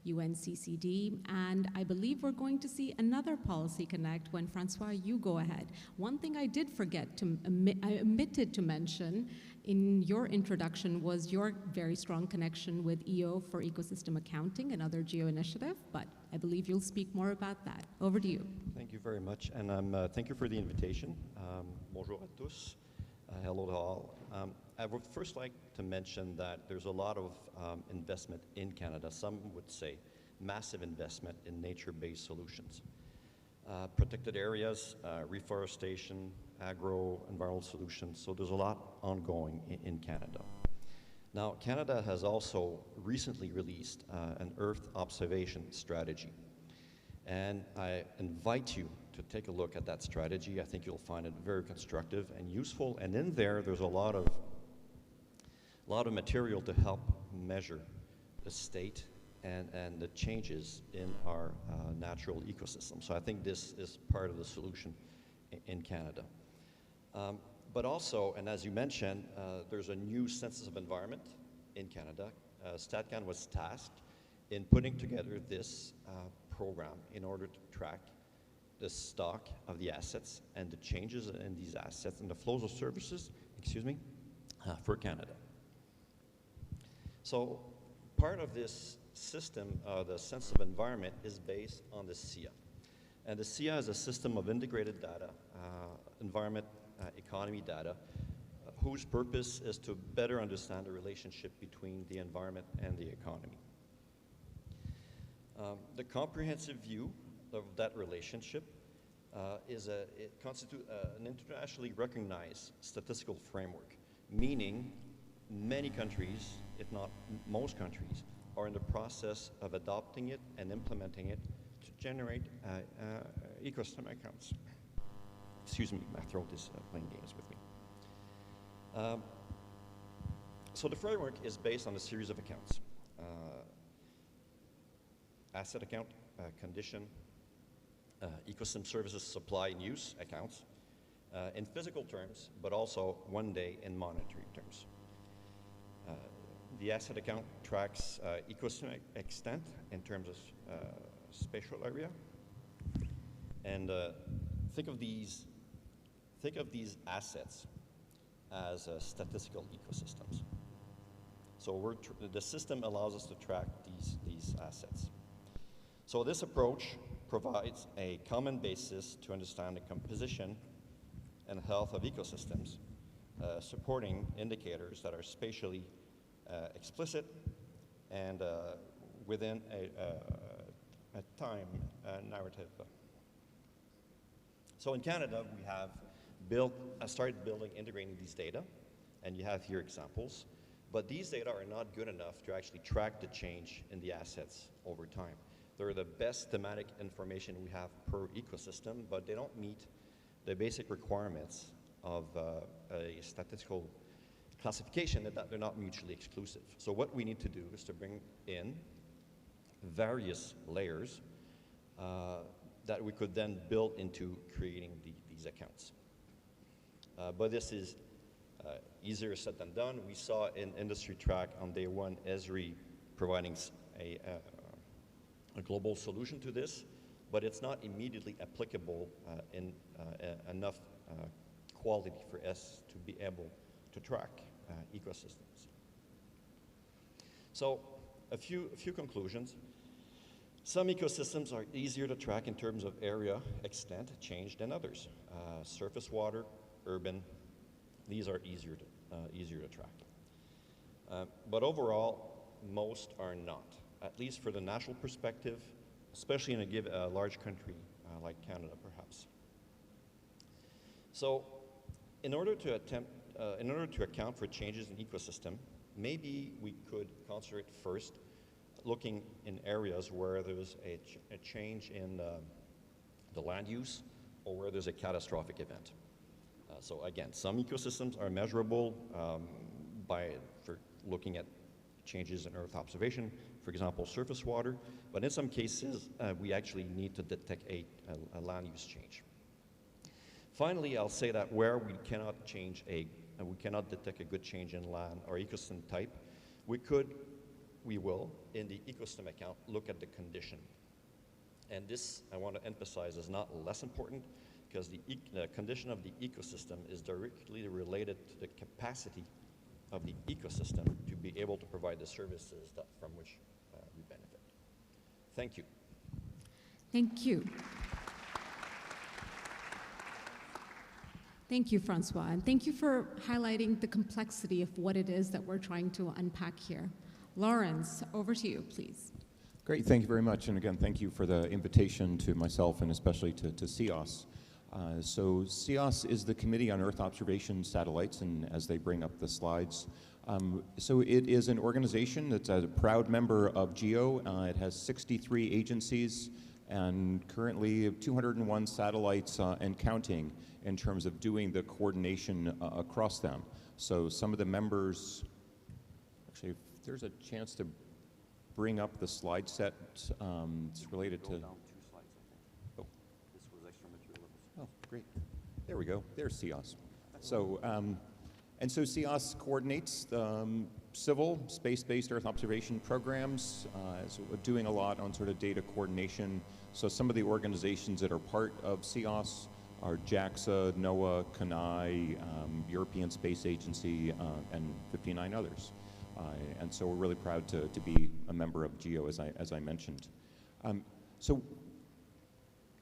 UNCCD, and I believe we're going to see another policy connect when, Francois, you go ahead. One thing I did forget to, I omitted to mention in your introduction was your very strong connection with EO for ecosystem accounting, another GEO initiative, but I believe you'll speak more about that. Over to you. Thank you very much, and thank you for the invitation. Bonjour à tous. Hello to all. I would first like to mention that there's a lot of investment in Canada. Some would say massive investment in nature-based solutions. Protected areas, reforestation, agro-environmental solutions, so there's a lot ongoing in Canada. Now, Canada has also recently released an Earth observation strategy, and I invite you to take a look at that strategy. I think you'll find it very constructive and useful, and in there's a lot of material to help measure the state and the changes in our natural ecosystem. So I think this is part of the solution in Canada. But also, and as you mentioned, there's a new census of environment in Canada. StatCan was tasked in putting together this program in order to track the stock of the assets and the changes in these assets and the flows of services, for Canada. So part of this system, the sense of environment, is based on the SIA. And the SIA is a system of integrated data, environment, economy data, whose purpose is to better understand the relationship between the environment and the economy. The comprehensive view of that relationship it constitutes an internationally recognized statistical framework, meaning many countries, if not most countries, are in the process of adopting it and implementing it to generate ecosystem accounts. Excuse me, my throat is playing games with me. So the framework is based on a series of accounts. asset account, condition, ecosystem services supply and use accounts in physical terms, but also one day in monetary terms. The asset account tracks ecosystem extent in terms of spatial area. And think of these assets as statistical ecosystems. So the system allows us to track these assets. So this approach provides a common basis to understand the composition and health of ecosystems, supporting indicators that are spatially explicit and within a time narrative. So in Canada, we have started building, integrating these data, and you have here examples. But these data are not good enough to actually track the change in the assets over time. They're the best thematic information we have per ecosystem, but they don't meet the basic requirements of a statistical classification, that they're not mutually exclusive. So what we need to do is to bring in various layers that we could then build into creating these accounts. But this is easier said than done. We saw in Industry Track on day one, Esri providing a global solution to this, but it's not immediately applicable in enough quality for us to be able to track ecosystems. So a few conclusions. Some ecosystems are easier to track in terms of area, extent, change than others. Surface water, urban, these are easier to track. But overall, most are not, at least for the national perspective, especially in a large country like Canada, perhaps. So, in order to account for changes in ecosystem, maybe we could concentrate first looking in areas where there's a change in the land use or where there's a catastrophic event. So again, some ecosystems are measurable for looking at changes in Earth observation, for example, surface water, but in some cases, we actually need to detect a land use change. Finally, I'll say that where we cannot detect a good change in land or ecosystem type, we will, in the ecosystem account, look at the condition. And this, I want to emphasize, is not less important because the condition of the ecosystem is directly related to the capacity of the ecosystem to be able to provide the services from which we benefit. Thank you. Thank you. Thank you, Francois, and thank you for highlighting the complexity of what it is that we're trying to unpack here. Lawrence, over to you, please. Great, thank you very much, and again, thank you for the invitation to myself and especially to CEOS. So CEOS is the Committee on Earth Observation Satellites, and as they bring up the slides, so it is an organization that's a proud member of GEO. It has 63 agencies and currently 201 satellites and counting in terms of doing the coordination across them. So some of the members, actually, if there's a chance to bring up the slide set, it's related to... Down 2 slides, I think. Oh. This was extra material. Oh, great. There we go. There's CEOS. So, and so CEOS coordinates civil, space-based Earth observation programs, so we're doing a lot on sort of data coordination. So some of the organizations that are part of CEOS are JAXA, NOAA, CNI, European Space Agency, and 59 others. And so we're really proud to be a member of GEO, as I mentioned. So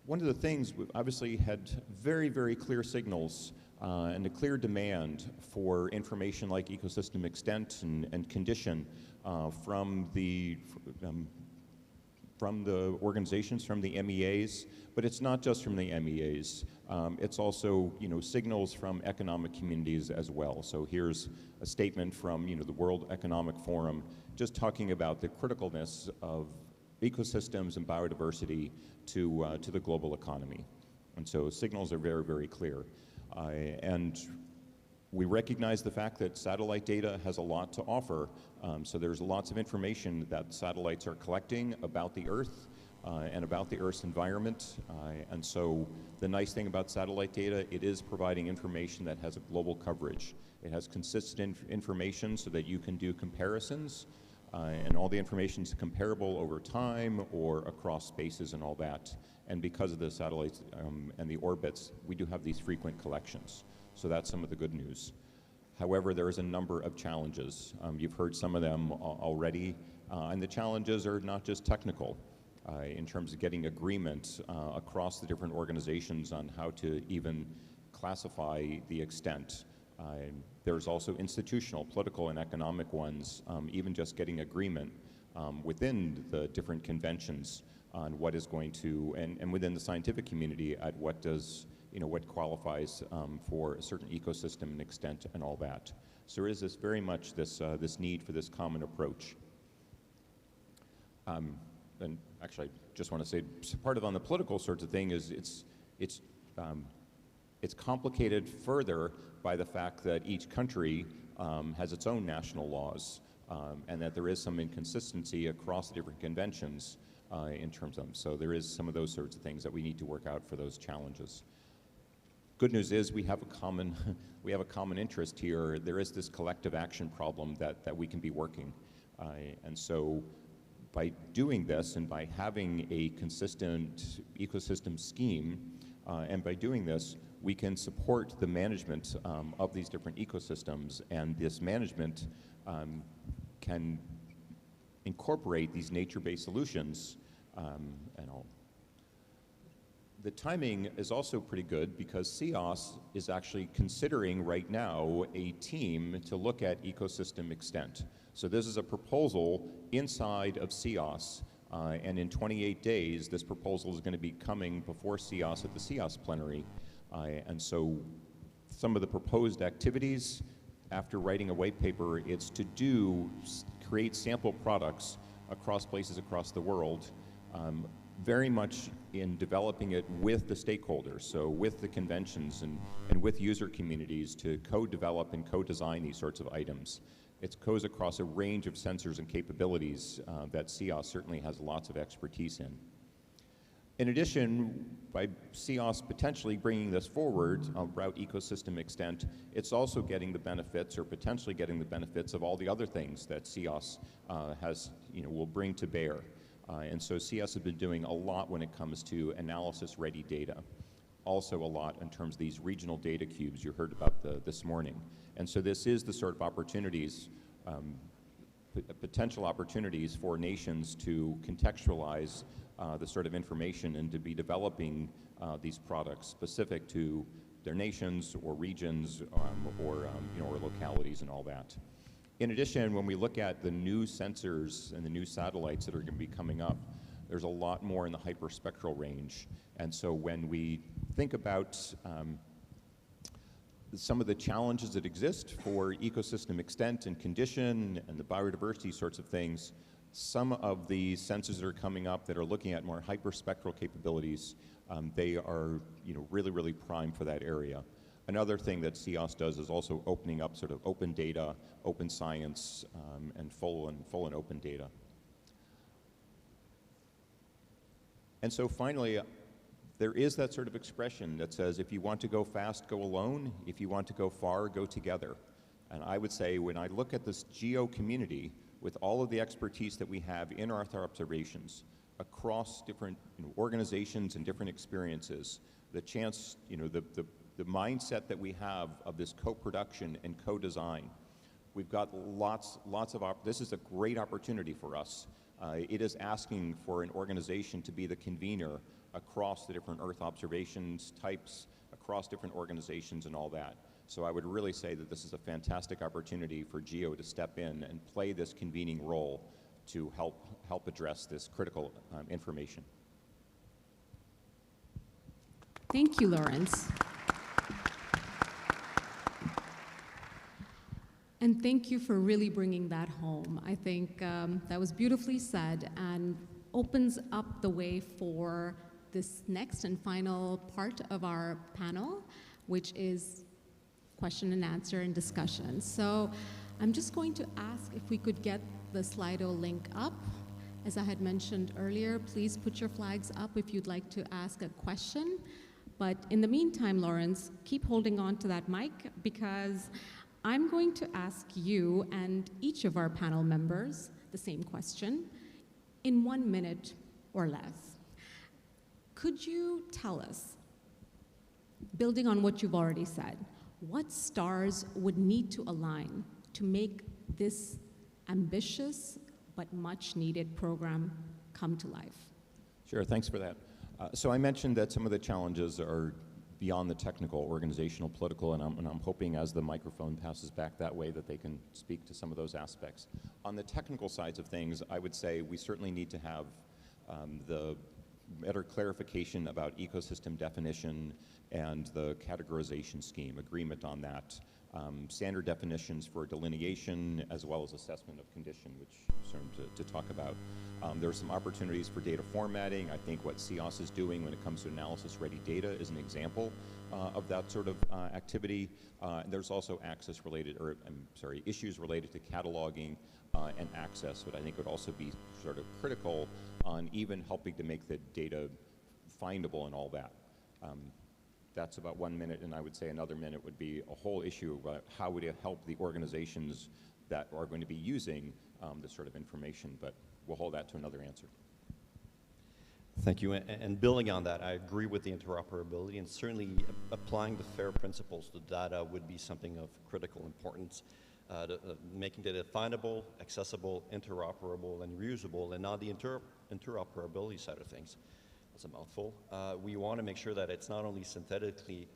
one of the things, we've obviously had very, very clear signals and a clear demand for information like ecosystem extent and condition from the organizations, from the MEAs, but it's not just from the MEAs. It's also, signals from economic communities as well. So here's a statement from, the World Economic Forum, just talking about the criticalness of ecosystems and biodiversity to the global economy. And so signals are very, very clear. And We recognize the fact that satellite data has a lot to offer. So there's lots of information that satellites are collecting about the Earth and about the Earth's environment. And so the nice thing about satellite data, it is providing information that has a global coverage. It has consistent information so that you can do comparisons, and all the information is comparable over time or across spaces and all that. And because of the satellites and the orbits, we do have these frequent collections. So that's some of the good news. However, there is a number of challenges. You've heard some of them already, and the challenges are not just technical in terms of getting agreement across the different organizations on how to even classify the extent. There's also institutional, political, and economic ones, even just getting agreement within the different conventions on what is going to, and within the scientific community at what does, what qualifies for a certain ecosystem and extent and all that. So there is this very much this need for this common approach. And actually, I just want to say, part of on the political sorts of thing is it's complicated further by the fact that each country has its own national laws, and that there is some inconsistency across the different conventions in terms of them. So there is some of those sorts of things that we need to work out for those challenges. Good news is we have a common interest here. There is this collective action problem that we can be working, and so by doing this and by having a consistent ecosystem scheme, and by doing this, we can support the management of these different ecosystems, and this management can incorporate these nature-based solutions. The timing is also pretty good because CEOS is actually considering right now a team to look at ecosystem extent. So this is a proposal inside of CEOS, and in 28 days, this proposal is going to be coming before CEOS at the CEOS plenary. And so some of the proposed activities after writing a white paper, it's to create sample products across places across the world, very much in developing it with the stakeholders, so with the conventions and with user communities to co-develop and co-design these sorts of items. It goes across a range of sensors and capabilities that CEOS certainly has lots of expertise in. In addition, by CEOS potentially bringing this forward about ecosystem extent, it's also getting the benefits, or potentially getting the benefits, of all the other things that CEOS will bring to bear. And so CEOS has been doing a lot when it comes to analysis-ready data. Also a lot in terms of these regional data cubes you heard about this morning. And so this is the sort of opportunities, potential opportunities for nations to contextualize the sort of information and to be developing these products specific to their nations or regions or localities and all that. In addition, when we look at the new sensors and the new satellites that are going to be coming up, there's a lot more in the hyperspectral range. And so when we think about some of the challenges that exist for ecosystem extent and condition and the biodiversity sorts of things, some of the sensors that are coming up that are looking at more hyperspectral capabilities, they are really, really prime for that area. Another thing that CEOS does is also opening up sort of open data, open science, and full and open data. And so finally, there is that sort of expression that says, if you want to go fast, go alone. If you want to go far, go together. And I would say, when I look at this GEO community, with all of the expertise that we have in Earth observations across different organizations and different experiences, the chance, the mindset that we have of this co-production and co-design, we've got lots of, this is a great opportunity for us. It is asking for an organization to be the convener across the different Earth observations types, across different organizations and all that. So I would really say that this is a fantastic opportunity for GEO to step in and play this convening role to help address this critical information. Thank you, Lawrence. And thank you for really bringing that home. I think that was beautifully said and opens up the way for this next and final part of our panel, which is question and answer and discussion. So I'm just going to ask if we could get the Slido link up. As I had mentioned earlier, please put your flags up if you'd like to ask a question. But in the meantime, Lawrence, keep holding on to that mic because I'm going to ask you and each of our panel members the same question in 1 minute or less. Could you tell us, building on what you've already said, what stars would need to align to make this ambitious but much needed program come to life? Sure, thanks for that. So I mentioned that some of the challenges are beyond the technical, organizational, political, and I'm hoping as the microphone passes back that way that they can speak to some of those aspects. On the technical sides of things, I would say we certainly need to have the better clarification about ecosystem definition and the categorization scheme, agreement on that, standard definitions for delineation as well as assessment of condition, which I'm starting to talk about. There are some opportunities for data formatting. I think what CEOS is doing when it comes to analysis-ready data is an example of that sort of activity. There's also issues related to cataloging and access, but I think would also be sort of critical on even helping to make the data findable and all that. That's about 1 minute, and I would say another minute would be a whole issue about how would it help the organizations that are going to be using this sort of information, but we'll hold that to another answer. Thank you. And building on that, I agree with the interoperability, and certainly applying the FAIR principles to data would be something of critical importance, making data findable, accessible, interoperable, and reusable. And on the interoperability side of things, that's a mouthful. We want to make sure that it's not only synthetically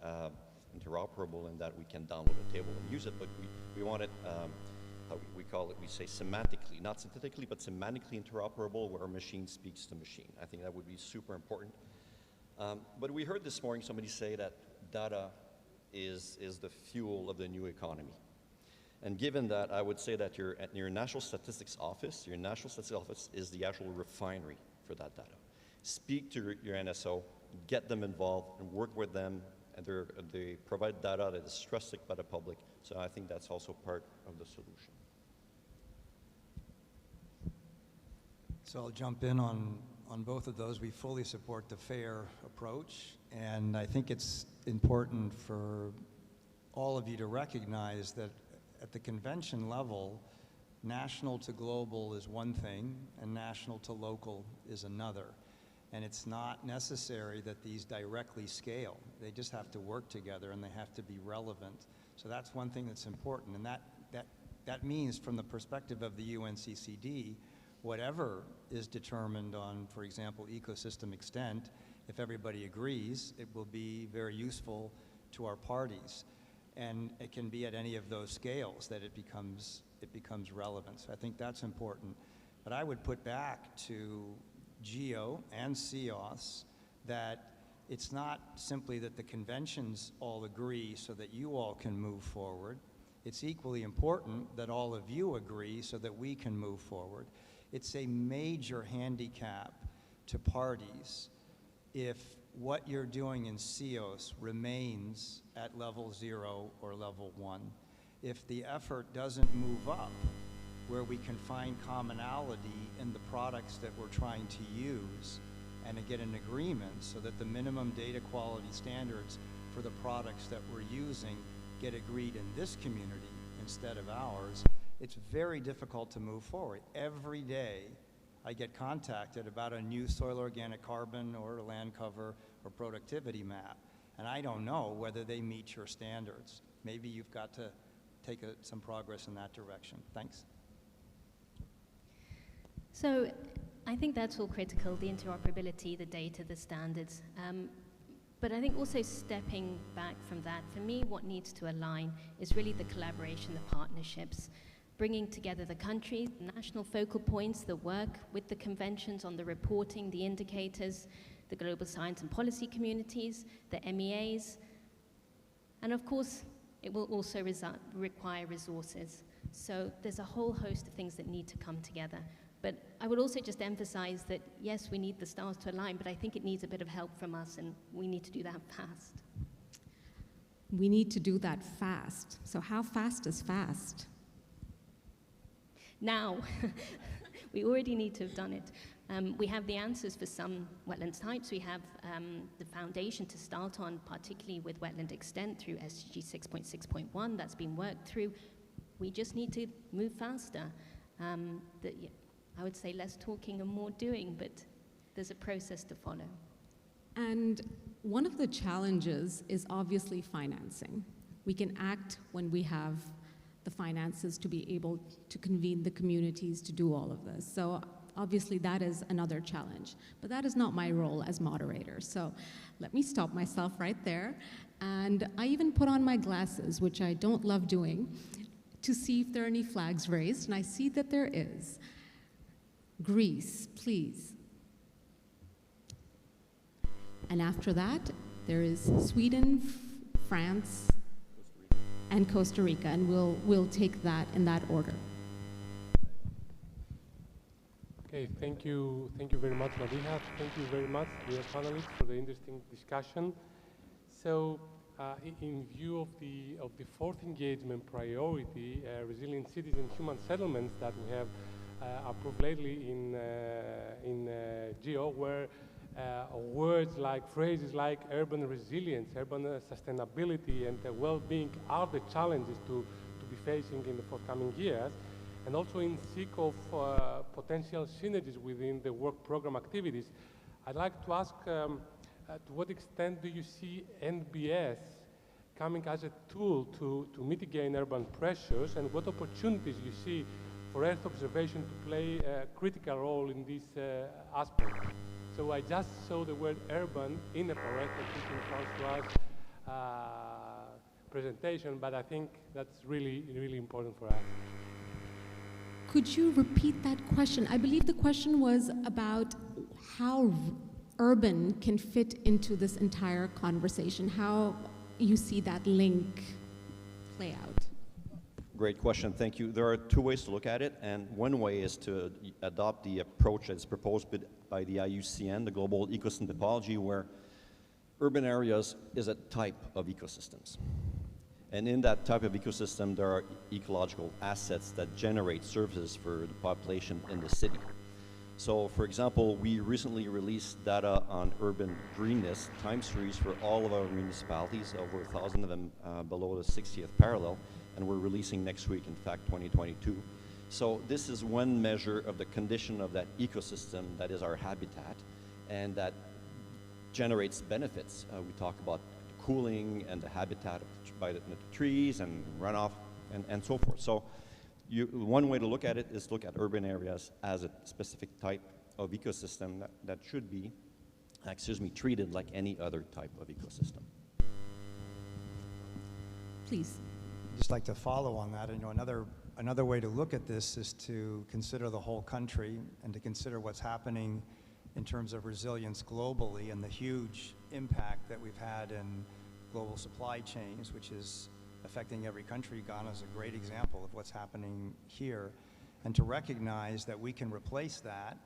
interoperable and that we can download a table and use it, but we want it, how we call it, we say semantically, not synthetically, but semantically interoperable where a machine speaks to machine. I think that would be super important. But we heard this morning somebody say that data is the fuel of the new economy. And given that, I would say that your National Statistics Office is the actual refinery for that data. Speak to your NSO, get them involved, and work with them, and they provide data that is trusted by the public. So I think that's also part of the solution. So I'll jump in on both of those. We fully support the FAIR approach, and I think it's important for all of you to recognize that at the convention level, national to global is one thing, and national to local is another. And it's not necessary that these directly scale. They just have to work together and they have to be relevant. So that's one thing that's important. And that means from the perspective of the UNCCD, whatever is determined on, for example, ecosystem extent, if everybody agrees, it will be very useful to our parties. And it can be at any of those scales that it becomes relevant. So I think that's important. But I would put back to GEO and CEOS that it's not simply that the conventions all agree so that you all can move forward. It's equally important that all of you agree so that we can move forward. It's a major handicap to parties if what you're doing in CEOS remains at level 0 or level 1. If the effort doesn't move up, where we can find commonality in the products that we're trying to use and to get an agreement so that the minimum data quality standards for the products that we're using get agreed in this community instead of ours, it's very difficult to move forward. Every day I get contacted about a new soil organic carbon or land cover or productivity map, and I don't know whether they meet your standards. Maybe you've got to take some progress in that direction. Thanks. So I think that's all critical, the interoperability, the data, the standards. But I think also stepping back from that, for me, what needs to align is really the collaboration, the partnerships, bringing together the countries, the national focal points that work with the conventions on the reporting, the indicators, the global science and policy communities, the MEAs, and of course, it will also require resources. So there's a whole host of things that need to come together. But I would also just emphasize that, yes, we need the stars to align, but I think it needs a bit of help from us, and we need to do that fast. we need to do that fast. So how fast is fast? Now, we already need to have done it. We have the answers for some wetlands types. We have the foundation to start on, particularly with wetland extent through SDG 6.6.1 that's been worked through. We just need to move faster. I would say less talking and more doing, but there's a process to follow. And one of the challenges is obviously financing. We can act when we have the finances to be able to convene the communities to do all of this. So obviously that is another challenge, but that is not my role as moderator. So let me stop myself right there. And I even put on my glasses, which I don't love doing, to see if there are any flags raised, and I see that there is. Greece, please. And after that, there is Sweden, France, and Costa Rica, and we'll take that in that order. Okay, thank you very much, Nabiha. Thank you very much, dear panelists, for the interesting discussion. So, in view of the fourth engagement priority, resilient cities and human settlements that we have approved lately in GEO, where words like phrases like urban resilience, urban sustainability, and well-being are the challenges to be facing in the forthcoming years, and also in seek of potential synergies within the work program activities. I'd like to ask, to what extent do you see NBS coming as a tool to mitigate urban pressures, and what opportunities you see for Earth observation to play a critical role in this aspect? So I just saw the word urban in a parenthesis in Francois' presentation, but I think that's really, really important for us. Could you repeat that question? I believe the question was about how urban can fit into this entire conversation, how you see that link play out. Great question, thank you. There are two ways to look at it, and one way is to adopt the approach that's proposed by the IUCN, the Global Ecosystem Topology, where urban areas is a type of ecosystems. And in that type of ecosystem, there are ecological assets that generate services for the population in the city. So, for example, we recently released data on urban greenness time series for all of our municipalities, over 1,000 of them below the 60th parallel, and we're releasing next week, in fact, 2022. So this is one measure of the condition of that ecosystem that is our habitat, and that generates benefits. We talk about cooling and the habitat by the trees and runoff and so forth. So one way to look at it is look at urban areas as a specific type of ecosystem that should be, treated like any other type of ecosystem. Please. I'd just like to follow on that. You know, another way to look at this is to consider the whole country and to consider what's happening in terms of resilience globally and the huge impact that we've had in global supply chains, which is affecting every country. Ghana is a great example of what's happening here. And to recognize that we can replace that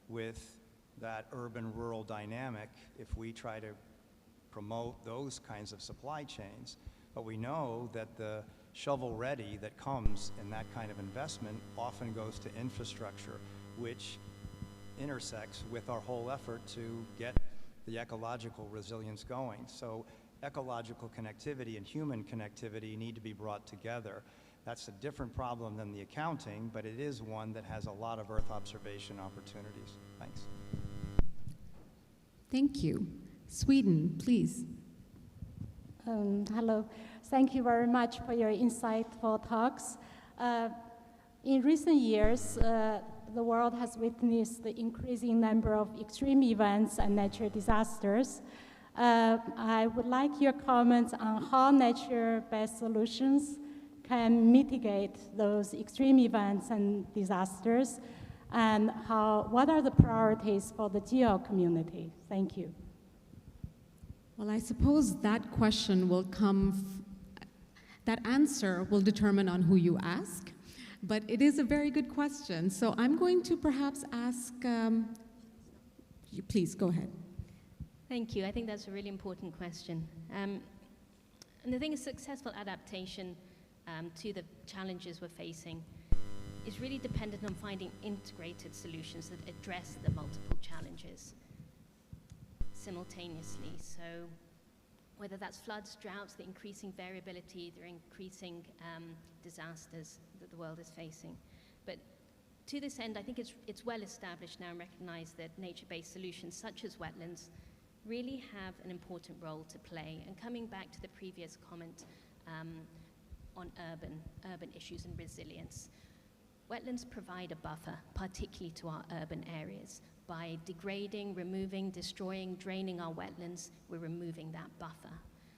with that urban-rural dynamic if we try to promote those kinds of supply chains. But we know that the shovel-ready that comes in that kind of investment often goes to infrastructure, which intersects with our whole effort to get the ecological resilience going. So ecological connectivity and human connectivity need to be brought together. That's a different problem than the accounting, but it is one that has a lot of Earth observation opportunities. Thanks. Thank you. Sweden, please. Hello. Thank you very much for your insightful talks. In recent years, the world has witnessed the increasing number of extreme events and natural disasters. I would like your comments on how nature-based solutions can mitigate those extreme events and disasters, and what are the priorities for the GEO community? Thank you. Well, I suppose that question will that answer will determine on who you ask, but it is a very good question. So I'm going to perhaps ask, please go ahead. Thank you. I think that's a really important question. And the thing is, successful adaptation to the challenges we're facing is really dependent on finding integrated solutions that address the multiple challenges simultaneously. So whether that's floods, droughts, the increasing variability, the increasing disasters that the world is facing. But to this end, I think it's well established now and recognized that nature-based solutions such as wetlands really have an important role to play. And coming back to the previous comment on urban issues and resilience, wetlands provide a buffer, particularly to our urban areas. By degrading, removing, destroying, draining our wetlands, we're removing that buffer.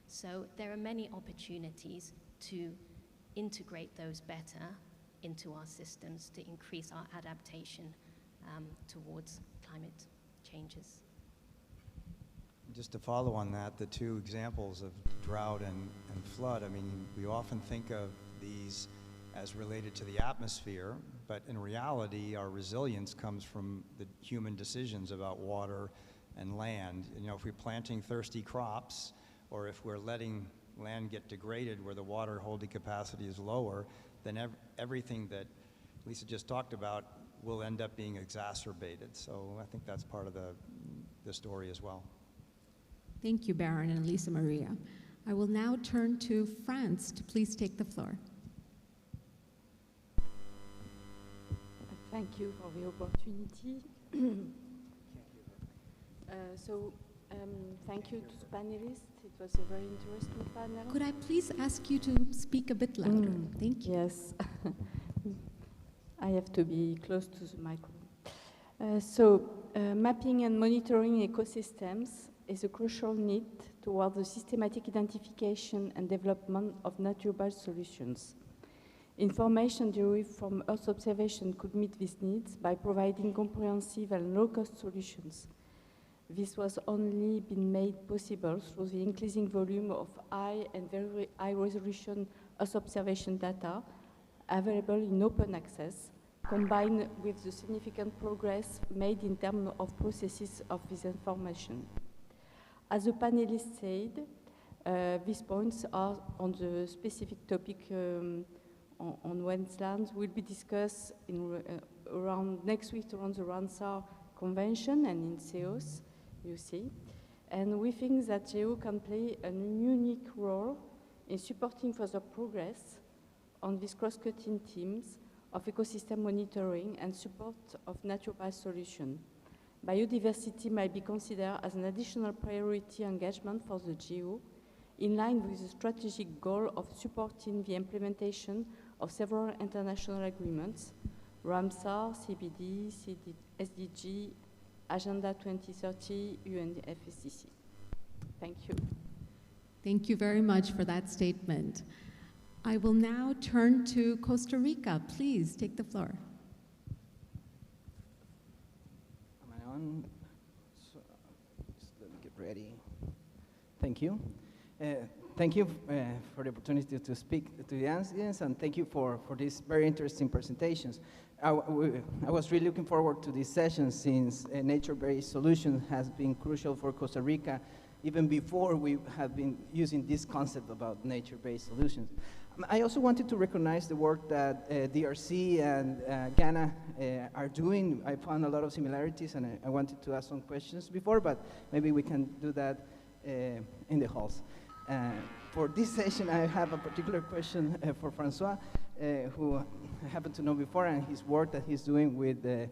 So there are many opportunities to integrate those better into our systems to increase our adaptation towards climate changes. Just to follow on that, the two examples of drought and flood, I mean, we often think of these as related to the atmosphere, but in reality, our resilience comes from the human decisions about water and land. You know, if we're planting thirsty crops, or if we're letting land get degraded where the water holding capacity is lower, then everything that Lisa just talked about will end up being exacerbated. So I think that's part of the story as well. Thank you, Baron and Lisa Maria. I will now turn to Franz to please take the floor. Thank you for the opportunity. Thank you to the panelists. It was a very interesting panel. Could I please ask you to speak a bit louder? Thank you. Yes. I have to be close to the microphone. Mapping and monitoring ecosystems is a crucial need toward the systematic identification and development of nature-based solutions. Information derived from Earth observation could meet these needs by providing comprehensive and low-cost solutions. This was only been made possible through the increasing volume of high and very high-resolution Earth observation data available in open access, combined with the significant progress made in terms of processes of this information. As the panelists said, these points are on the specific topic on wetlands will be discussed in around next week around the Ramsar Convention and in CEOs, you see. And we think that GEO can play a unique role in supporting further progress on these cross-cutting teams of ecosystem monitoring and support of nature-based solutions. Biodiversity might be considered as an additional priority engagement for the GEO, in line with the strategic goal of supporting the implementation of several international agreements, Ramsar, CBD, SDG, Agenda 2030, UNFCCC. Thank you. Thank you very much for that statement. I will now turn to Costa Rica. Please take the floor. Am I on? So, just let me get ready. Thank you. Thank you for the opportunity to speak to the audience, and thank you for these very interesting presentations. I was really looking forward to this session since nature-based solution has been crucial for Costa Rica even before we have been using this concept about nature-based solutions. I also wanted to recognize the work that DRC and Ghana are doing. I found a lot of similarities, and I wanted to ask some questions before, but maybe we can do that in the halls. For this session, I have a particular question for Francois, who I happen to know before, and his work that he's doing with the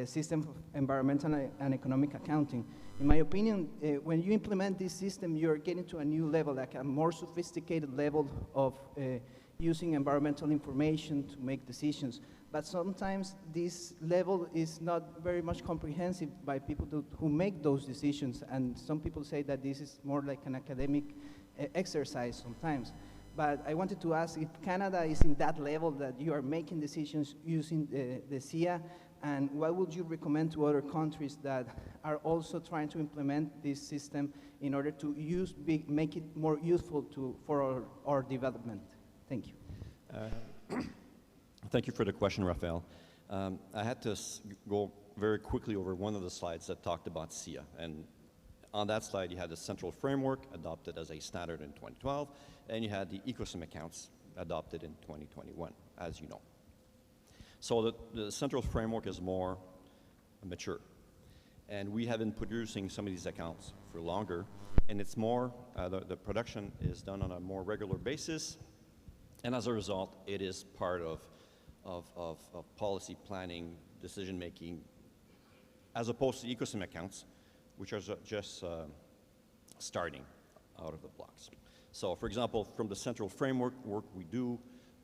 system of environmental and economic accounting. In my opinion, when you implement this system, you're getting to a new level, like a more sophisticated level of using environmental information to make decisions. But sometimes this level is not very much comprehensive by people who make those decisions, and some people say that this is more like an academic exercise sometimes. But I wanted to ask if Canada is in that level that you are making decisions using the SIA, and what would you recommend to other countries that are also trying to implement this system in order to make it more useful for our development? Thank you. Thank you for the question, Raphael. I had to go very quickly over one of the slides that talked about SIA. And On that slide, you had the central framework adopted as a standard in 2012, and you had the ecosystem accounts adopted in 2021, as you know. So the central framework is more mature. And we have been producing some of these accounts for longer, and it's more, the production is done on a more regular basis, and as a result, it is part of policy planning, decision-making, as opposed to ecosystem accounts, which are just starting out of the blocks. So for example, from the central framework work we do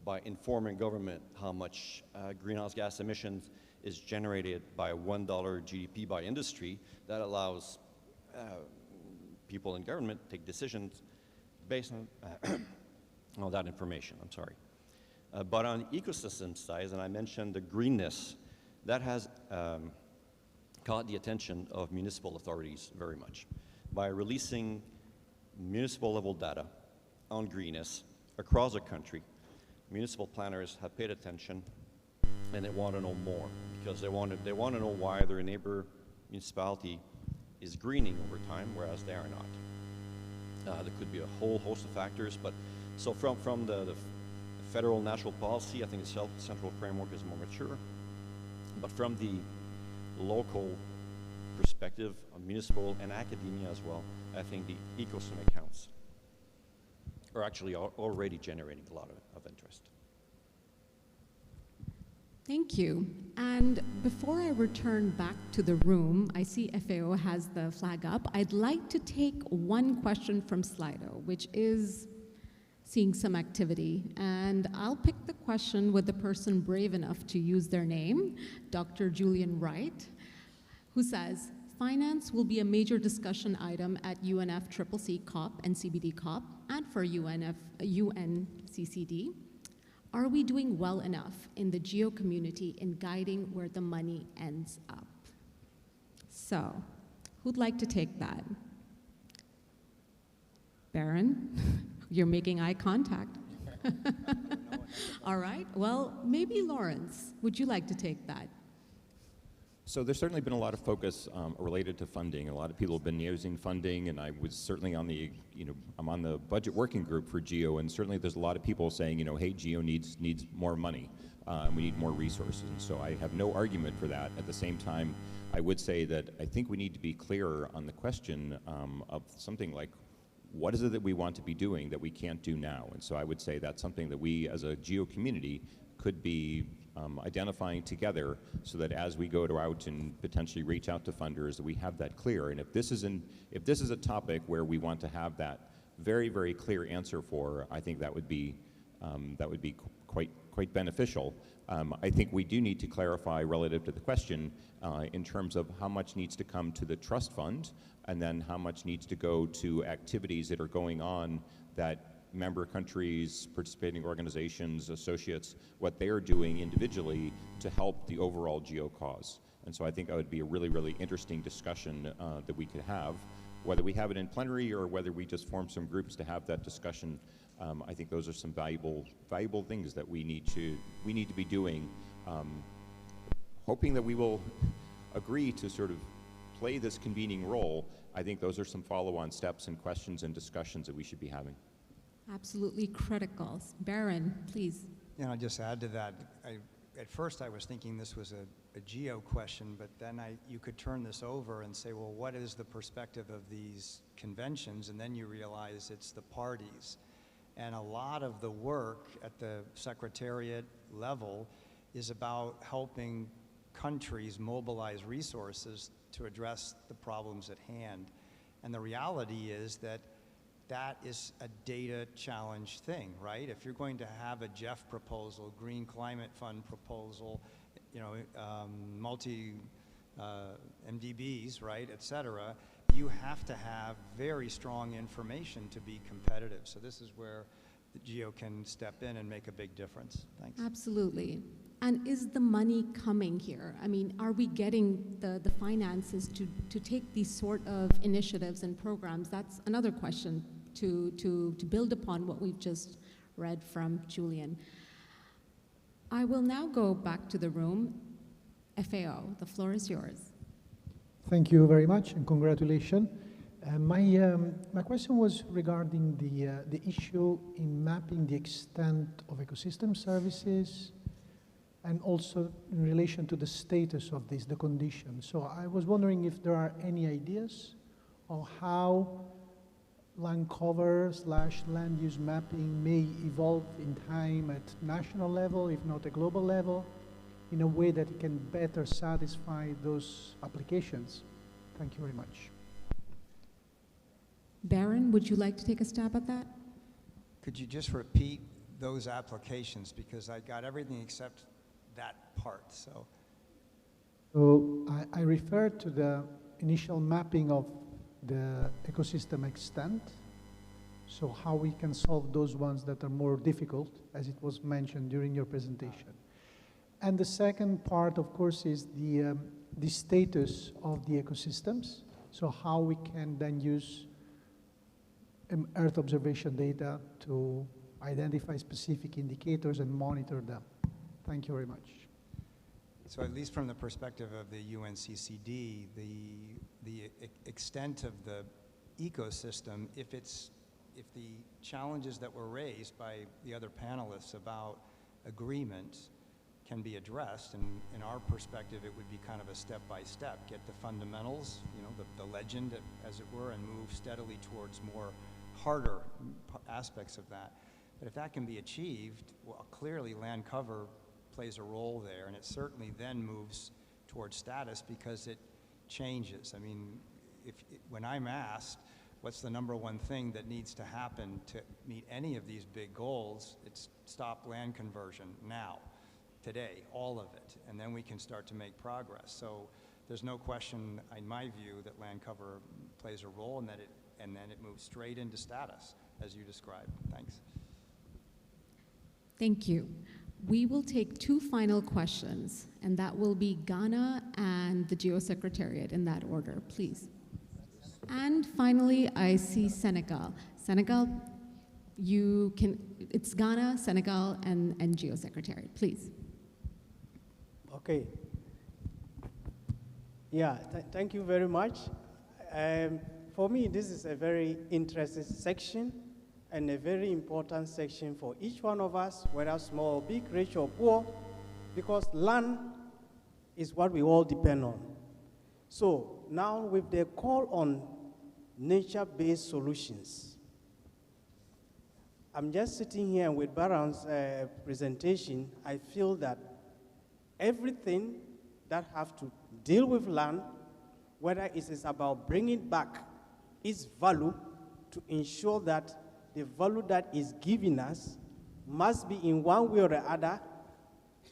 by informing government how much greenhouse gas emissions is generated by $1 GDP by industry, that allows people in government to take decisions based on all that information, I'm sorry. But on the ecosystem side, and I mentioned the greenness, that has caught the attention of municipal authorities very much. By releasing municipal level data on greenness across the country, municipal planners have paid attention and they want to know more because they want to know why their neighbor municipality is greening over time, whereas they are not. There could be a whole host of factors, but so from the federal national policy, I think the central framework is more mature, but from the local perspective of municipal and academia as well, I think the ecosystem accounts are actually already generating a lot of interest. Thank you. And before I return back to the room, I see FAO has the flag up. I'd like to take one question from Slido, which is seeing some activity. And I'll pick the question with the person brave enough to use their name, Dr. Julian Wright, who says, finance will be a major discussion item at UNFCCC COP and CBD COP and for UNCCD. Are we doing well enough in the GEO community in guiding where the money ends up? So, who'd like to take that? Baron, you're making eye contact. All right, well, maybe Lawrence, would you like to take that? So there's certainly been a lot of focus related to funding. A lot of people have been using funding, and I was certainly on the, I'm on the budget working group for GEO, and certainly there's a lot of people saying, hey, GEO needs more money, and we need more resources. And so I have no argument for that. At the same time, I would say that I think we need to be clearer on the question of something like, what is it that we want to be doing that we can't do now? And so I would say that's something that we as a GEO community could be identifying together so that as we go out and potentially reach out to funders, that we have that clear. And if this is a topic where we want to have that very, very clear answer for, I think that would be quite beneficial. I think we do need to clarify relative to the question in terms of how much needs to come to the trust fund and then how much needs to go to activities that are going on that member countries, participating organizations, associates, what they are doing individually to help the overall GEO cause. And so I think that would be a really, really interesting discussion that we could have, whether we have it in plenary or whether we just form some groups to have that discussion. I think those are some valuable things that we need to be doing, hoping that we will agree to sort of play this convening role. I think those are some follow-on steps and questions and discussions that we should be having. Absolutely critical. Baron, please. Yeah, I'll just add to that. At first I was thinking this was a GEO question, but then you could turn this over and say, well, what is the perspective of these conventions? And then you realize it's the parties. And a lot of the work at the secretariat level is about helping countries mobilize resources to address the problems at hand. And the reality is that is a data challenge thing, right? If you're going to have a GEF proposal, Green Climate Fund proposal, MDBs, right, et cetera, you have to have very strong information to be competitive. So this is where the GEO can step in and make a big difference. Thanks. Absolutely. And is the money coming here? I mean, are we getting the finances to take these sort of initiatives and programs? That's another question to build upon what we've just read from Julian. I will now go back to the room. FAO, the floor is yours. Thank you very much and congratulations. My question was regarding the issue in mapping the extent of ecosystem services and also in relation to the status of this, the condition. So I was wondering if there are any ideas on how land cover / land use mapping may evolve in time at national level, if not a global level, in a way that it can better satisfy those applications. Thank you very much. Baron, would you like to take a stab at that? Could you just repeat those applications, because I got everything except that part, so. So I referred to the initial mapping of the ecosystem extent, so how we can solve those ones that are more difficult, as it was mentioned during your presentation. And the second part, of course, is the status of the ecosystems, so how we can then use Earth observation data to identify specific indicators and monitor them. Thank you very much. So at least from the perspective of the UNCCD, the extent of the ecosystem, if the challenges that were raised by the other panelists about agreement can be addressed, and in our perspective, it would be kind of a step-by-step, get the fundamentals, you know, the legend, as it were, and move steadily towards more harder aspects of that. But if that can be achieved, well, clearly land cover plays a role there, and it certainly then moves towards status because it changes. I mean, when I'm asked what's the #1 thing that needs to happen to meet any of these big goals, it's stop land conversion now, today, all of it, and then we can start to make progress. So there's no question, in my view, that land cover plays a role, and then it moves straight into status, as you described. Thanks. Thank you. We will take 2 final questions, and that will be Ghana and the GEO Secretariat in that order, please. And finally, I see Senegal. Senegal, it's Ghana, Senegal, and GEO Secretariat, please. Okay. Yeah, thank you very much. For me, this is a very interesting section and a very important section for each one of us, whether small, big, rich, or poor, because land is what we all depend on. So now with the call on nature-based solutions, I'm just sitting here with Baron's presentation. I feel that everything that has to deal with land, whether it is about bringing back its value to ensure that the value that is given us must be in one way or the other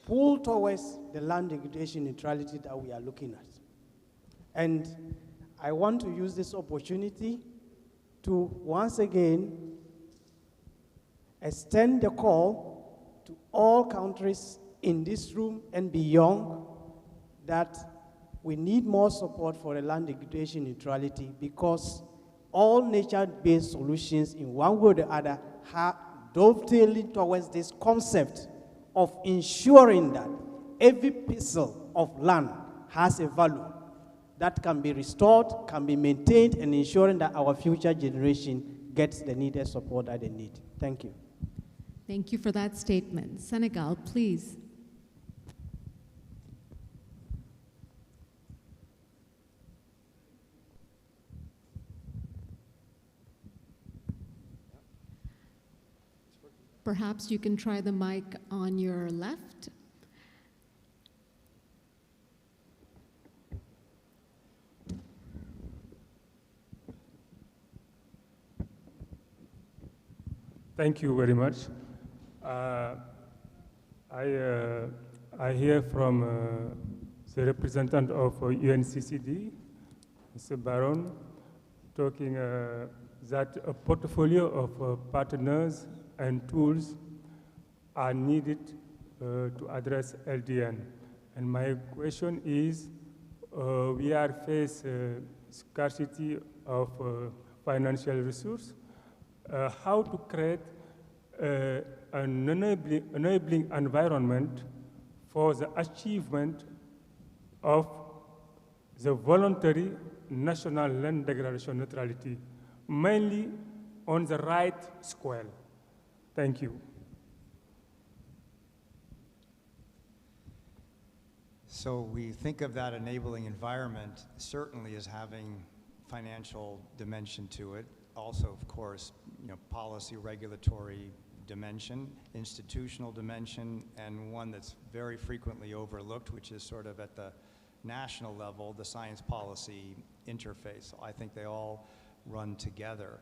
pulled towards the land degradation neutrality that we are looking at. And I want to use this opportunity to once again extend the call to all countries in this room and beyond that we need more support for the land degradation neutrality, because all nature-based solutions in one way or the other are dovetailing towards this concept of ensuring that every parcel of land has a value that can be restored, can be maintained, and ensuring that our future generation gets the needed support that they need. Thank you. Thank you for that statement. Senegal, please. Perhaps you can try the mic on your left. Thank you very much. I hear from the representative of UNCCD, Mr. Baron, talking that a portfolio of partners and tools are needed to address LDN. And my question is, we are facing scarcity of financial resources. How to create an enabling environment for the achievement of the voluntary national land degradation neutrality, mainly on the right square. Thank you. So we think of that enabling environment certainly as having financial dimension to it. Also, of course, policy, regulatory dimension, institutional dimension, and one that's very frequently overlooked, which is sort of at the national level, the science policy interface. I think they all run together.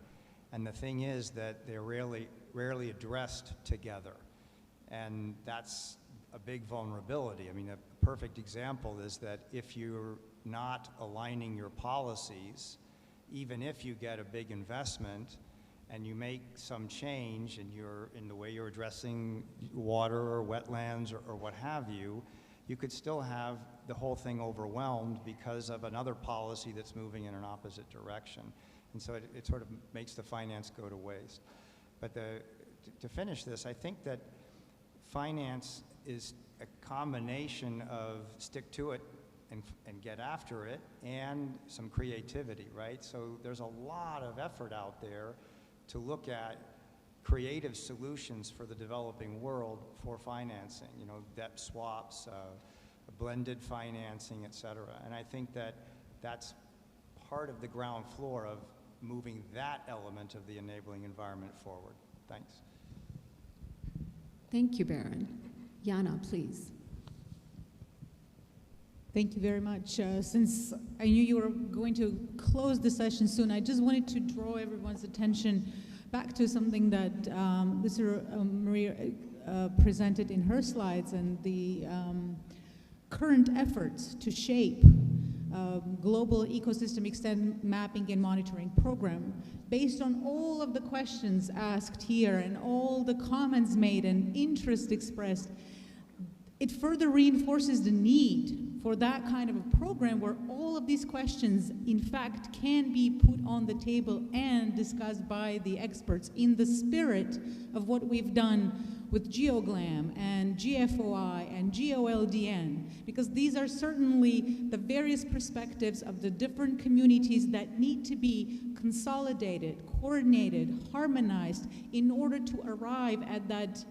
And the thing is that they're rarely addressed together. And that's a big vulnerability. I mean, a perfect example is that if you're not aligning your policies, even if you get a big investment and you make some change in the way you're addressing water or wetlands or what have you, you could still have the whole thing overwhelmed because of another policy that's moving in an opposite direction. And so it sort of makes the finance go to waste. But to finish this, I think that finance is a combination of stick to it and get after it and some creativity, right? So there's a lot of effort out there to look at creative solutions for the developing world for financing, debt swaps, blended financing, et cetera. And I think that that's part of the ground floor of moving that element of the enabling environment forward. Thanks. Thank you, Baron. Jana, please. Thank you very much. Since I knew you were going to close the session soon, I just wanted to draw everyone's attention back to something that Mr. Maria presented in her slides and the current efforts to shape global ecosystem extent mapping and monitoring program. Based on all of the questions asked here and all the comments made and interest expressed, it further reinforces the need for that kind of a program where all of these questions, in fact, can be put on the table and discussed by the experts in the spirit of what we've done with GeoGLAM and GFOI and GeoLDN, because these are certainly the various perspectives of the different communities that need to be consolidated, coordinated, harmonized in order to arrive at that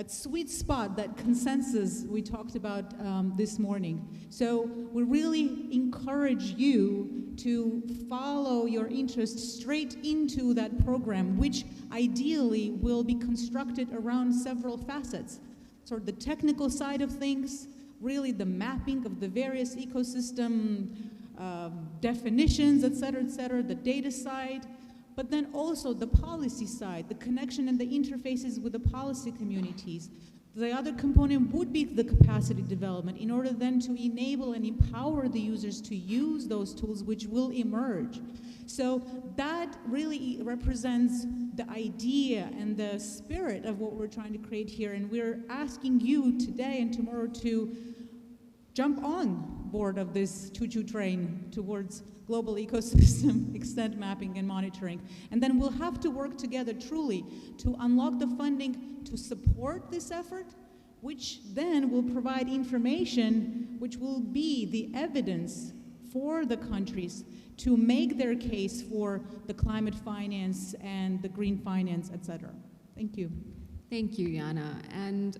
sweet spot, that consensus we talked about this morning. So we really encourage you to follow your interest straight into that program, which ideally will be constructed around several facets. So the technical side of things, really the mapping of the various ecosystem definitions, et cetera, the data side, but then also the policy side, the connection and the interfaces with the policy communities. The other component would be the capacity development in order then to enable and empower the users to use those tools which will emerge. So that really represents the idea and the spirit of what we're trying to create here, and we're asking you today and tomorrow to jump on board of this choo-choo train towards global ecosystem extent mapping and monitoring. And then we'll have to work together truly to unlock the funding to support this effort, which then will provide information which will be the evidence for the countries to make their case for the climate finance and the green finance, et cetera. Thank you. Thank you, Jana. And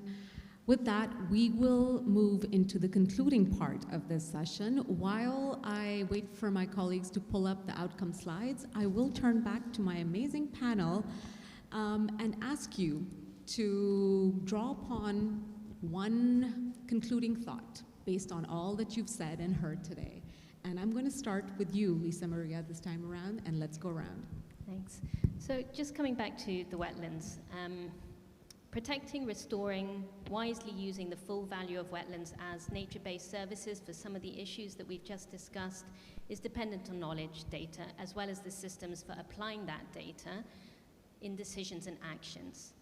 with that, we will move into the concluding part of this session. While I wait for my colleagues to pull up the outcome slides, I will turn back to my amazing panel and ask you to draw upon one concluding thought based on all that you've said and heard today. And I'm going to start with you, Lisa Maria, this time around, and let's go around. Thanks. So just coming back to the wetlands, protecting, restoring, wisely using the full value of wetlands as nature-based services for some of the issues that we've just discussed is dependent on knowledge, data, as well as the systems for applying that data in decisions and actions.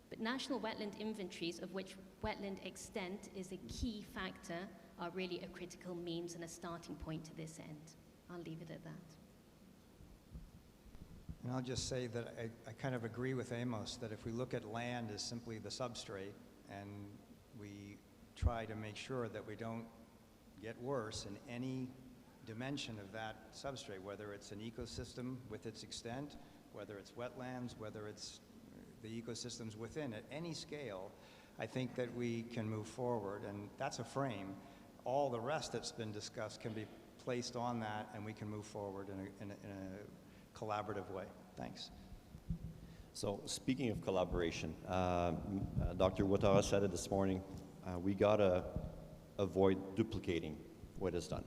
But national wetland inventories, of which wetland extent is a key factor, are really a critical means and a starting point to this end. I'll leave it at that. And I'll just say that I kind of agree with Amos that if we look at land as simply the substrate and we try to make sure that we don't get worse in any dimension of that substrate, whether it's an ecosystem with its extent, whether it's wetlands, whether it's the ecosystems within, at any scale, I think that we can move forward, and that's a frame. All the rest that's been discussed can be placed on that, and we can move forward in a collaborative way. Thanks. So speaking of collaboration, Dr. Ouattara said it this morning, we gotta avoid duplicating what is done.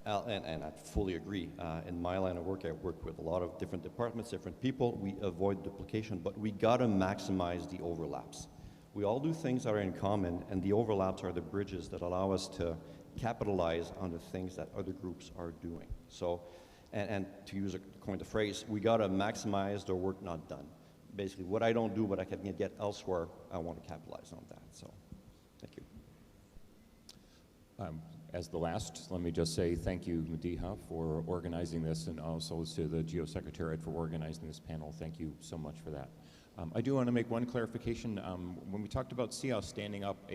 And I fully agree. In my line of work, I work with a lot of different departments, different people. We avoid duplication, but we gotta maximize the overlaps. We all do things that are in common, and the overlaps are the bridges that allow us to capitalize on the things that other groups are doing. So, and to use a coin the phrase, we gotta maximize the work not done. Basically, what I don't do, but I can get elsewhere, I want to capitalize on that. So, thank you. As the last, let me just say thank you, Madiha, for organizing this, and also to the GEO Secretariat for organizing this panel. Thank you so much for that. I do want to make one clarification. When we talked about CEOS standing up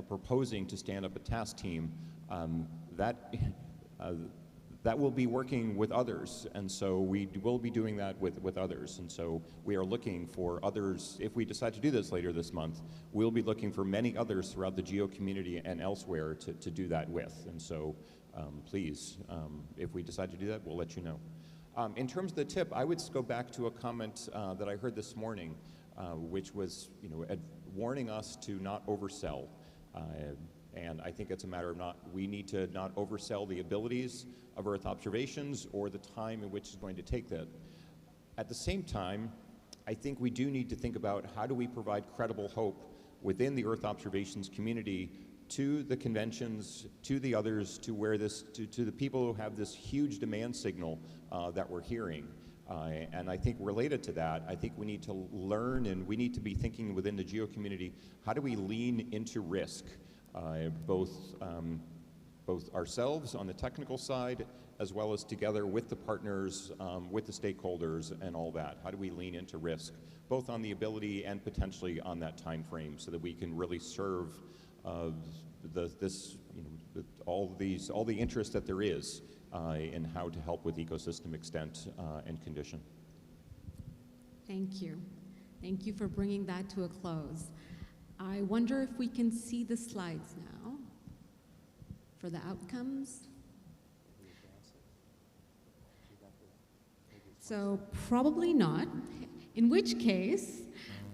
proposing to stand up a task team, that will be working with others, and so we will be doing that with others, and so we are looking for others. If we decide to do this later this month, we'll be looking for many others throughout the GEO community and elsewhere to do that with, and so please, if we decide to do that, we'll let you know. In terms of the tip, I would go back to a comment that I heard this morning, which was, warning us to not oversell. And I think it's a matter of we need to not oversell the abilities of Earth observations or the time in which it's going to take that. At the same time, I think we do need to think about how do we provide credible hope within the Earth observations community to the conventions, to the others, to where to the people who have this huge demand signal that we're hearing. And I think related to that, I think we need to learn, and we need to be thinking within the GEO community, how do we lean into risk? Both ourselves on the technical side, as well as together with the partners, with the stakeholders and all that. How do we lean into risk, both on the ability and potentially on that time frame, so that we can really serve all the interest that there is in how to help with ecosystem extent and condition. Thank you. Thank you for bringing that to a close. I wonder if we can see the slides now for the outcomes. So probably not, in which case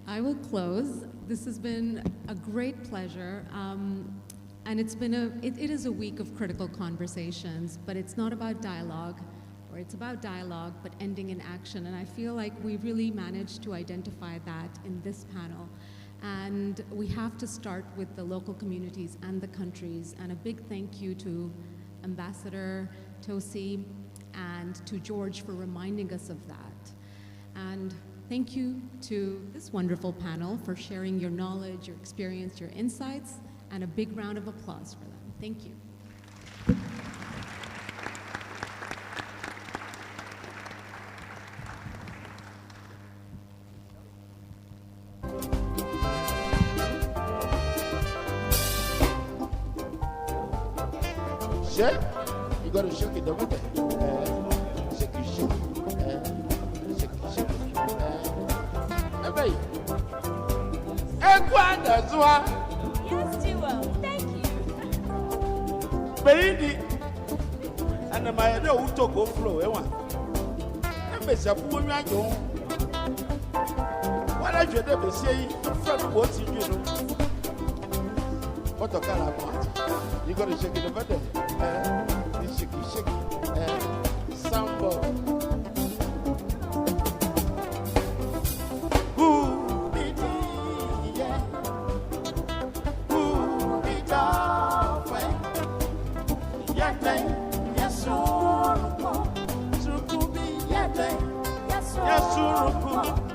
I will close. This has been a great pleasure, and it is a week of critical conversations, but it's not about dialogue, or it's about dialogue, but ending in action, and I feel like we really managed to identify that in this panel. And we have to start with the local communities and the countries. And a big thank you to Ambassador Tosi and to George for reminding us of that. And thank you to this wonderful panel for sharing your knowledge, your experience, your insights, and a big round of applause for them. Thank you. Shake, you gotta shake it, don't you? Shake it, shake it, shake it, shake it. Hey, yes, Duo, thank you. Baby, and my idea who took off flow, eh? And Miss Abu, you are what I should ever say, from what you know. What a color part. You gotta shake it over there. Shake it, shake it. Sambo. Who did it? Yeah. Who did it? Yate, Yasuruko. Surukubi, Yate, Yasuruko.